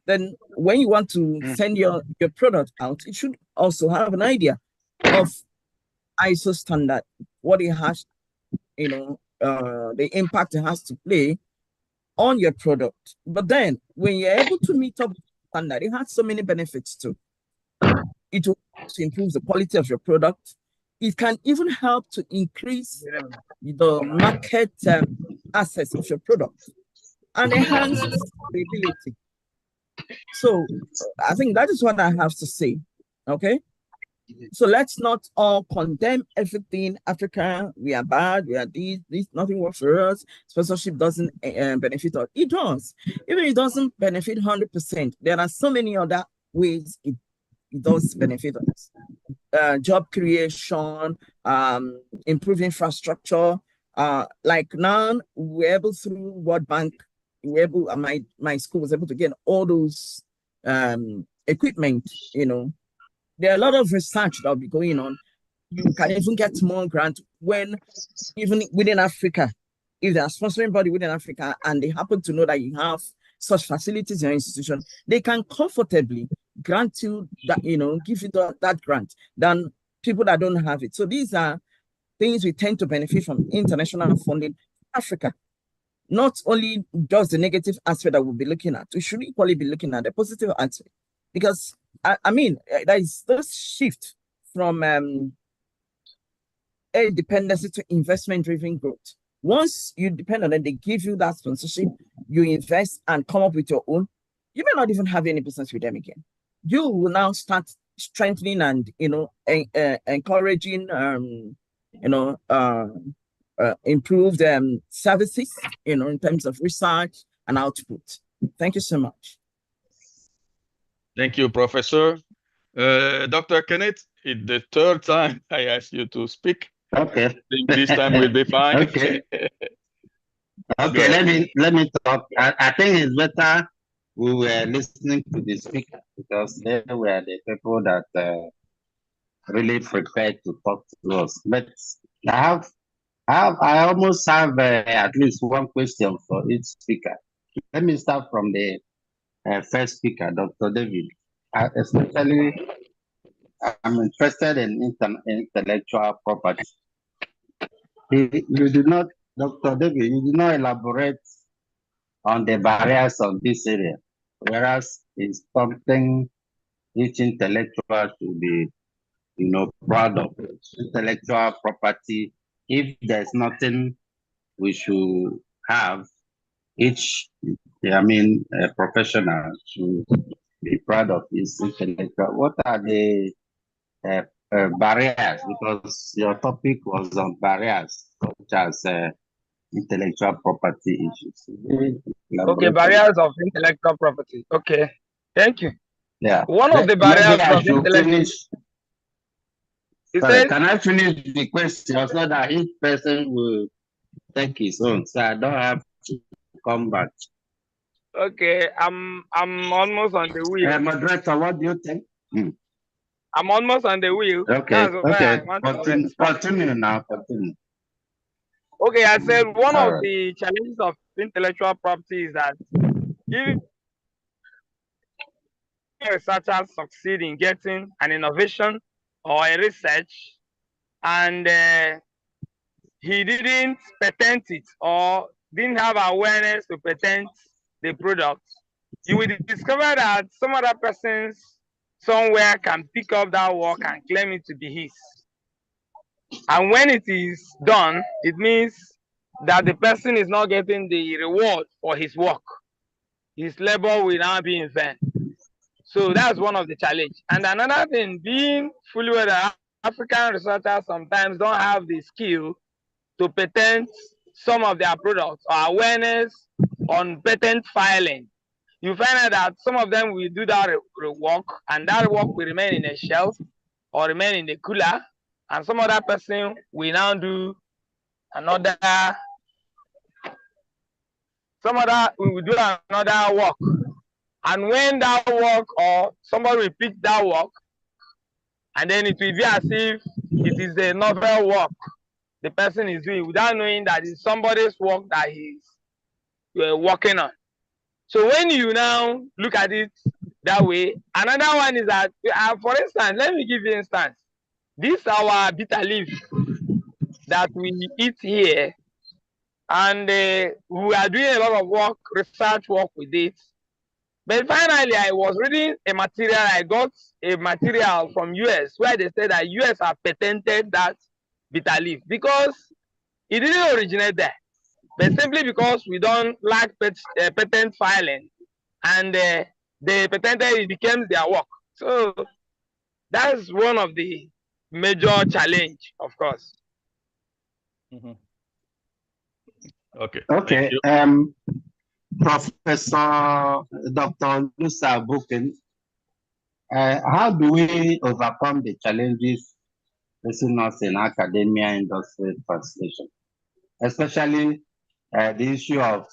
Then when you want to send your product out, it should also have an idea of ISO standard, what it has, the impact it has to play on your product. But then when you're able to meet up with standard, it has so many benefits too. It will improve the quality of your product. It can even help to increase the market access of your product and enhance availability. So I think that is what I have to say. Okay. So let's not all condemn everything. Africa, we are bad, we are this, nothing works for us. Sponsorship doesn't benefit us. It does. Even if it doesn't benefit 100%, there are so many other ways it does benefit us. Job creation, improve infrastructure. Like now, we're able through World Bank, my school was able to get all those equipment, There are a lot of research that will be going on. You can even get more grant when, even within Africa, if they are sponsoring body within Africa and they happen to know that you have such facilities in your institution, they can comfortably grant you that, give you that grant than people that don't have it. So these are things we tend to benefit from international funding in Africa. Not only just the negative aspect that we'll be looking at, we should equally be looking at the positive aspect. Because, I mean, there is this shift from a dependency to investment-driven growth. Once you depend on them, they give you that sponsorship, you invest and come up with your own, you may not even have any business with them again. You will now start strengthening and, encouraging, improved services, in terms of research and output. Thank you so much. Thank you, Professor. Dr. Kenneth, it's the third time I asked you to speak. Okay. I think this time will be fine. Okay. Okay, let me talk. I think it's better we were listening to the speaker, because they were the people that really prepared to talk to us. But I almost have at least one question for each speaker. Let me start from the first speaker, Dr. David. Especially, I'm interested in intellectual property. You did not, Dr. David, you did not elaborate on the barriers of this area, whereas it's something each intellectual should be, proud of. Intellectual property, if there's nothing we should have, each, professional should be proud of his intellectual. What are the barriers? Because your topic was on barriers, such as intellectual property issues. Okay, barriers of intellectual property. Okay, thank you. Yeah. One of the barriers of intellectual. Sorry, can I finish the question so that each person will take his own, so I don't have to come back? Okay, I'm almost on the wheel. Moderator, what do you think? I'm almost on the wheel. Okay, okay. Continue now. Continue. Okay, I said one of the challenges of intellectual property is that if researchers succeed in getting an innovation or a research and he didn't patent it or didn't have awareness to patent the product, you will discover that some other persons somewhere can pick up that work and claim it to be his. And when it is done, it means that the person is not getting the reward for his work. His labor will now be in vain. So that's one of the challenges. And another thing, being fully aware that African researchers sometimes don't have the skill to patent some of their products or awareness on patent filing. You find out that some of them will do that work and that work will remain in a shelf or remain in the cooler, and some other person will now do another, we will do another work. And when that work or somebody will pick that work, and then it will be as if it is a novel work the person is doing without knowing that it's somebody's work that he's working on. So when you now look at it that way, another one is that, for instance, let me give you an instance. This is our bitter leaf that we eat here, and we are doing a lot of work, research work with it. But finally, I was reading a material, I got a material from US where they said that US have patented that bitter leaf because it didn't originate there, but simply because we don't like patent filing, and they patented it became their work. So that's one of the major challenge, of course. Okay. Okay. Professor Dr. Lusa Bukin, how do we overcome the challenges facing us in academia industry translation, especially the issue of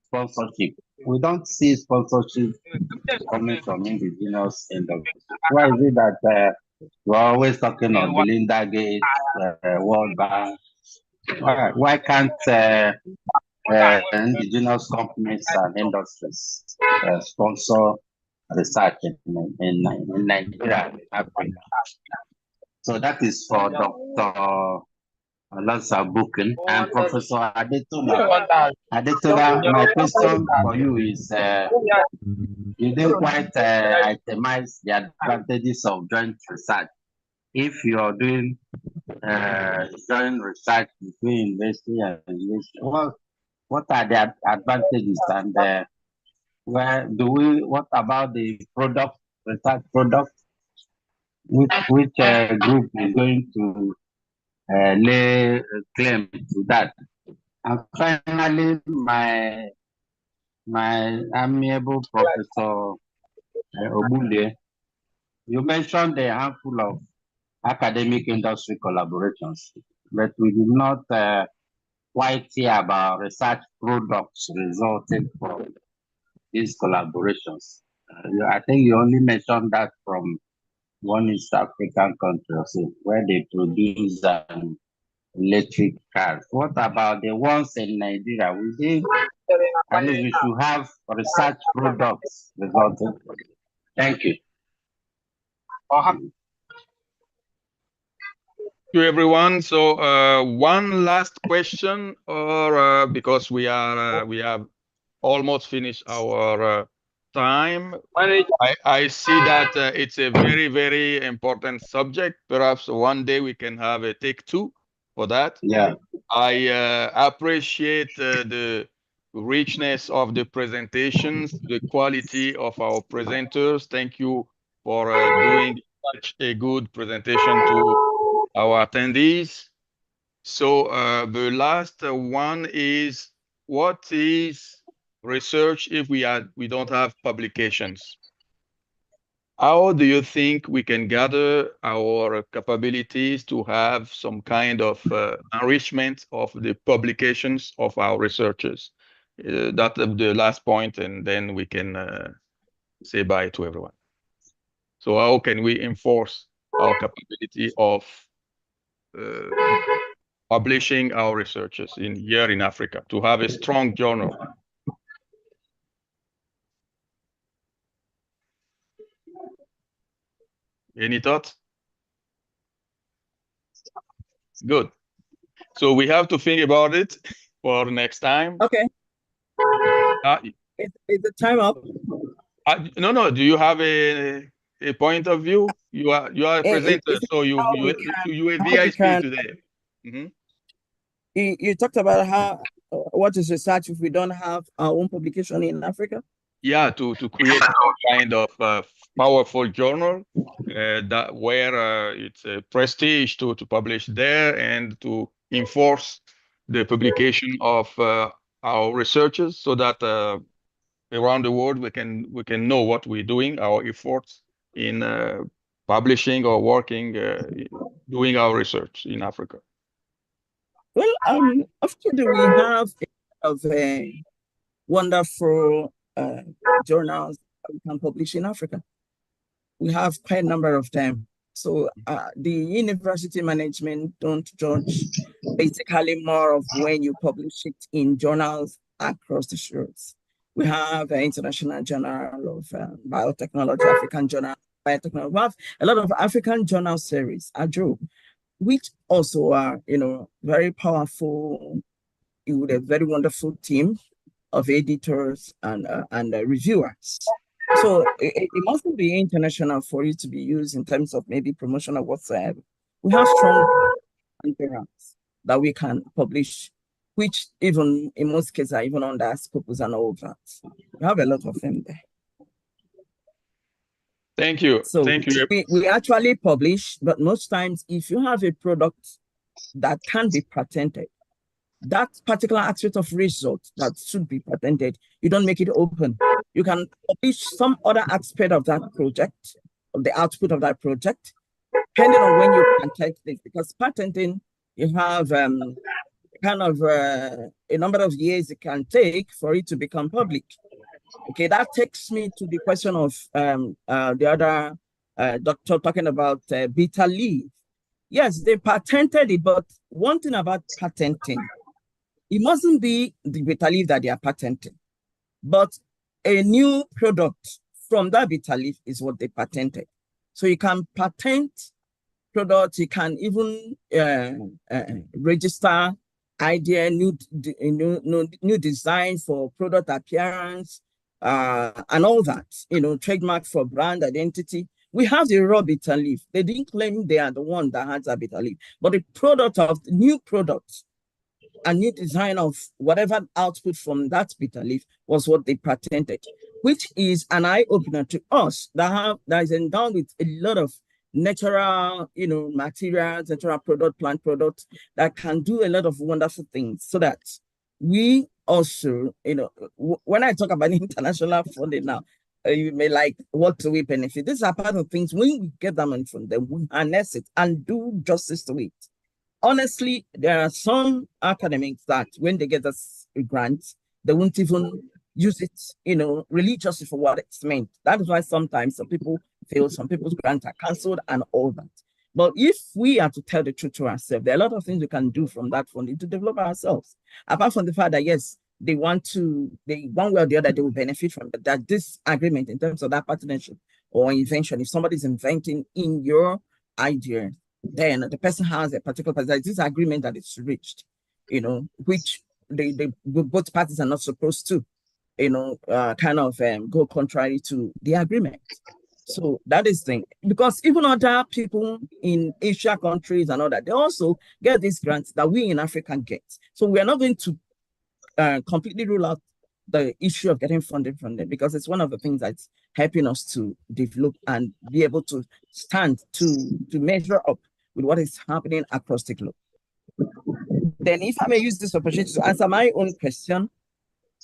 sponsorship? We don't see sponsorship coming from indigenous industry. Why is it that we're always talking of Melinda Gates, World Bank? Why can't indigenous companies and industries sponsor research in Nigeria and Africa? So that is for Dr. Lusa Bukin and Professor Adetola. Adetola, my question for you is, you didn't quite itemize the advantages of joint research. If you're doing joint research between university and university, what are the advantages, and what about the product, research product? Which group is going to lay claim to that? And finally, my amiable Professor Obunde, you mentioned a handful of academic industry collaborations, but we did not quite hear about research products resulting from these collaborations. I think you only mentioned that from one East African country, so, where they produce an electric cars. What about the ones in Nigeria? We think at least we should have research products resulting from it. Thank you. Thank you, everyone. So one last question, or because we have almost finished our time. I see that it's a very, very important subject. Perhaps one day we can have a take two for that. Yeah. I appreciate the richness of the presentations, the quality of our presenters. Thank you for doing such a good presentation to our attendees. So the last one is, what is research if we don't have publications? How do you think we can gather our capabilities to have some kind of enrichment of the publications of our researchers? That's the last point, and then we can say bye to everyone. So how can we enforce our capability of publishing our researches here in Africa to have a strong journal? Any thoughts? Good. So we have to think about it for next time. Okay. Is the time up? No. Do you have a point of view? You are a presenter, so you a VIP today. Mm-hmm. You talked about how what is research if we don't have our own publication in Africa? Yeah, to create some kind of powerful journal that where it's a prestige to publish there and to enforce the publication of our researchers, so that around the world we can know what we're doing, our efforts in publishing or working, doing our research in Africa. Well, after we have wonderful journals that we can publish in Africa. We have quite a number of them. So the university management don't judge basically more of when you publish it in journals across the shores. We have an International Journal of Biotechnology, African Journal of Biotechnology. We have a lot of African journal series, AJO, which also are, very powerful, with a very wonderful team of editors and reviewers. So it mustn't be international for it to be used in terms of maybe promotion or whatsoever. We have strong journals that we can publish, which even in most cases are even under Scopus and all that. We have a lot of them there. Thank you. So thank you. We actually publish, but most times if you have a product that can be patented, that particular aspect of result that should be patented, you don't make it open. You can publish some other aspect of that project, of the output of that project, depending on when you patent it, because patenting, you have kind of a number of years it can take for it to become public. Okay, that takes me to the question of the other doctor talking about bitter leaf. Yes, they patented it, but one thing about patenting, it mustn't be the bitter leaf that they are patenting, but a new product from that bitter leaf is what they patented. So you can patent products, you can even register idea, new design for product appearance, and all that, trademark for brand identity. We have the raw bitter leaf. They didn't claim they are the one that has a bitter leaf, but the product of the new product, a new design of whatever output from that bitter leaf was what they patented, which is an eye-opener to us that is endowed with a lot of natural, materials, natural product, plant products that can do a lot of wonderful things, so that we also, when I talk about international funding now, you may like, what do we benefit? These are part of things, when we get them from them, we harness it and do justice to it. Honestly, there are some academics that when they get this grant, they won't even use it, religiously for what it's meant. That is why sometimes some people fail, some people's grants are cancelled and all that. But if we are to tell the truth to ourselves, there are a lot of things we can do from that funding to develop ourselves. Apart from the fact that, yes, one way or the other, they will benefit from it. That this agreement in terms of that partnership or invention, if somebody's inventing in your idea, then the person has a particular this agreement that is reached, which both parties are not supposed to, go contrary to the agreement. So that is the thing, because even other people in Asia countries and all that, they also get these grants that we in Africa get. So we are not going to completely rule out the issue of getting funding from them, because it's one of the things that's helping us to develop and be able to stand to measure up with what is happening across the globe. Then if I may use this opportunity to answer my own question,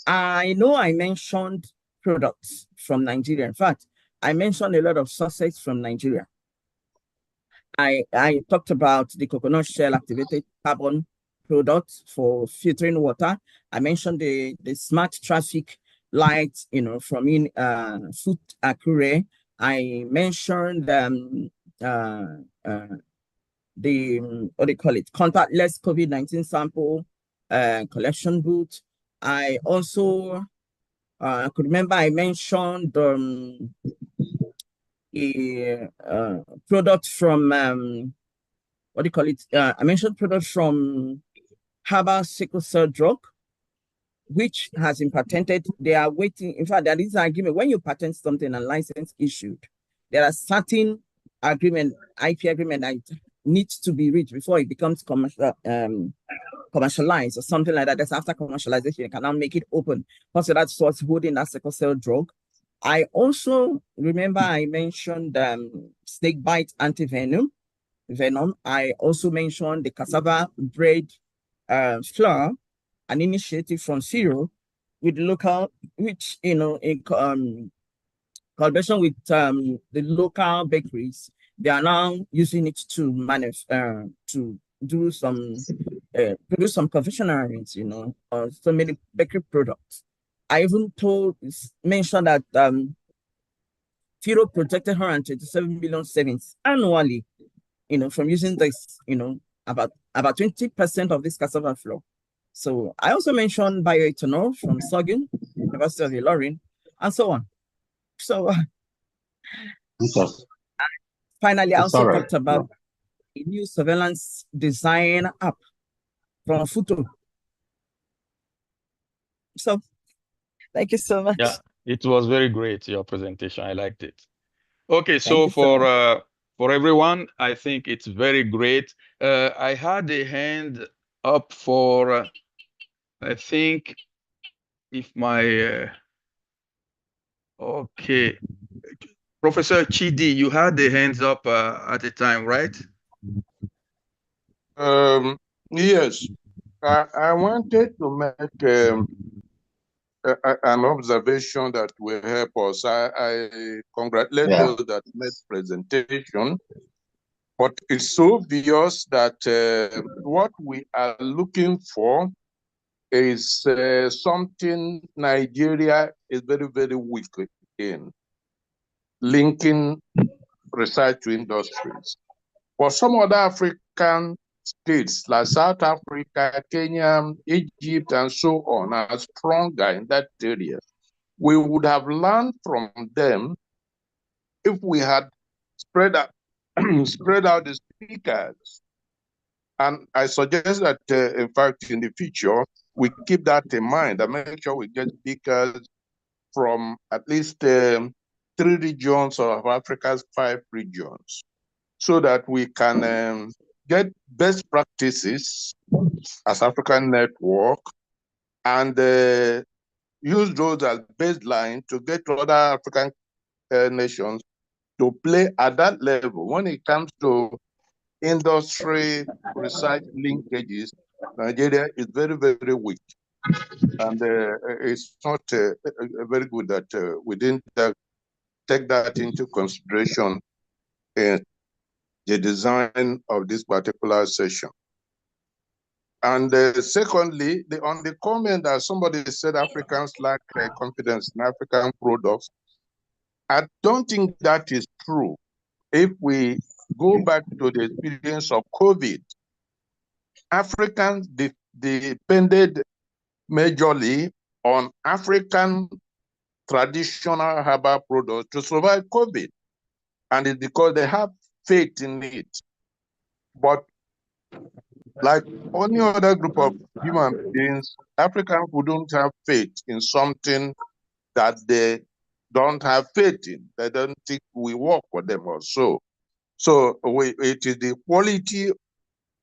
I know I mentioned products from Nigeria. In fact, I mentioned a lot of sources from Nigeria. I talked about the coconut shell activated carbon products for filtering water. I mentioned the smart traffic lights, from Food Accure. I mentioned the what do you call it, contactless COVID-19 sample collection booth. I also could remember I mentioned a product from what do you call it? I mentioned product from Herbal Sickle Cell Drug, which has been patented. They are waiting. In fact, there is an agreement. When you patent something and license issued, there are certain agreement, IP agreement that needs to be reached before it becomes commercialized or something like that. That's after commercialization, you can now make it open. Also, that's what's holding that sickle cell drug. I also remember I mentioned snake bite anti-venom. I also mentioned the cassava bread flour, an initiative from Ciro with local, which in collaboration with the local bakeries, they are now using it to do some produce some confectionaries, so many bakery products. I even mentioned that Firo protected her and 27 million savings annually, from using this, about 20% of this cassava flour. So I also mentioned bioethanol from Sorghum, University of Ilorin, and so on. So finally, I also talked about a new surveillance design app from Futo. So thank you so much. Yeah, it was very great, your presentation. I liked it. Okay, so for everyone, I think it's very great. I had a hand up for, I think, if my, okay. Professor Chidi, you had the hands up at the time, right? Yes, I wanted to make an observation that will help us. I congratulate those that made presentation, but it's so obvious that what we are looking for is something Nigeria is very, very weak in, linking research to industries. For some other African states like South Africa, Kenya, Egypt, and so on are stronger in that area. We would have learned from them if we had spread out, spread out the speakers. And I suggest that, in fact, in the future, we keep that in mind and make sure we get speakers from at least 3 regions of Africa's 5 regions, so that we can get best practices as African network and use those as baseline to get other African nations to play at that level. When it comes to industry research linkages, Nigeria is very, very weak. And it's not very good that we didn't take that into consideration in the design of this particular session. And secondly, on the comment that somebody said Africans lack confidence in African products, I don't think that is true. If we go back to the experience of COVID, Africans depended majorly on African traditional herbal products to survive COVID. And it's because they have faith in it. But like any other group of human beings, Africans who don't have faith in something that they don't have faith in, they don't think we work for them or so. So it is the quality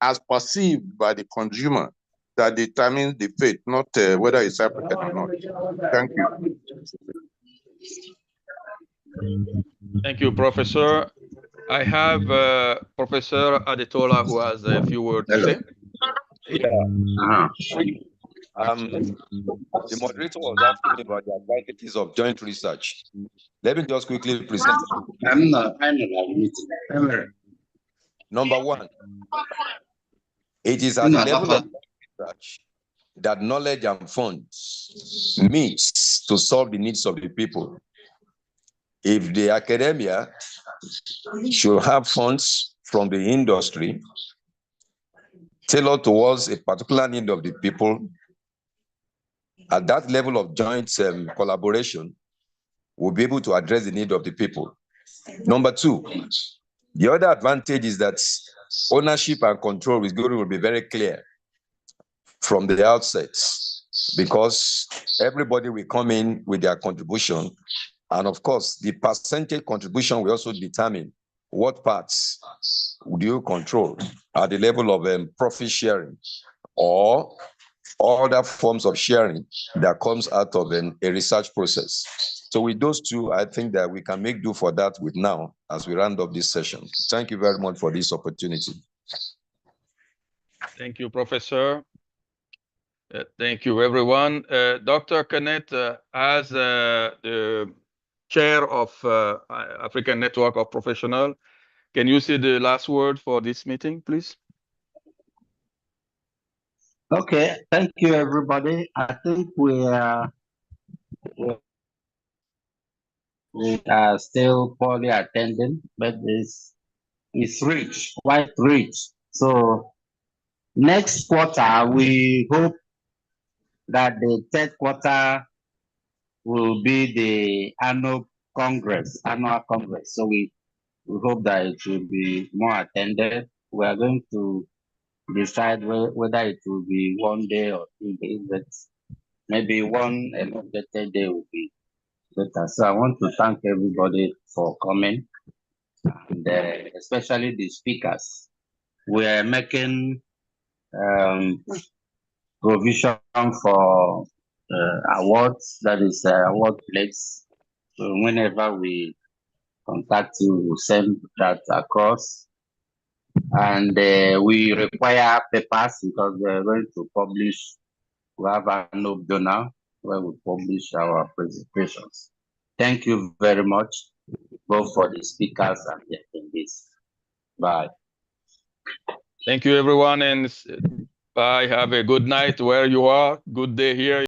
as perceived by the consumer that determines the faith, not whether it's African or not. Thank you. Thank you, Professor. I have Professor Adetola who has a few words to say. The moderator was asking me about the advantages of joint research. Let me just quickly present. Number one, it is at the level of research that knowledge and funds meets to solve the needs of the people. If the academia should have funds from the industry tailored towards a particular need of the people, at that level of joint collaboration, we'll be able to address the need of the people. Number two, the other advantage is that ownership and control is going to be very clear from the outset, because everybody will come in with their contribution. And of course, the percentage contribution will also determine what parts do you control at the level of profit sharing or other forms of sharing that comes out of a research process. So with those two, I think that we can make do for that with now as we round up this session. Thank you very much for this opportunity. Thank you, Professor. Thank you, everyone. Dr. Kenneth, as the chair of African Network of Professionals, can you say the last word for this meeting, please? Okay, thank you, everybody. I think we are still poorly attending, but it's rich, quite rich. So next quarter, we hope that the third quarter will be the annual Congress. So we hope that it will be more attended. We are going to decide whether it will be 1 day or 2 days, but maybe one elongated day will be better. So I want to thank everybody for coming, and especially the speakers. We are making provision for awards, that is award plates. So whenever we contact you, we'll send that across. And we require papers because we're going to publish. We have an journal where we publish our presentations. Thank you very much, both for the speakers and the attendees. Bye. Thank you, everyone, and bye. Have a good night where you are. Good day here.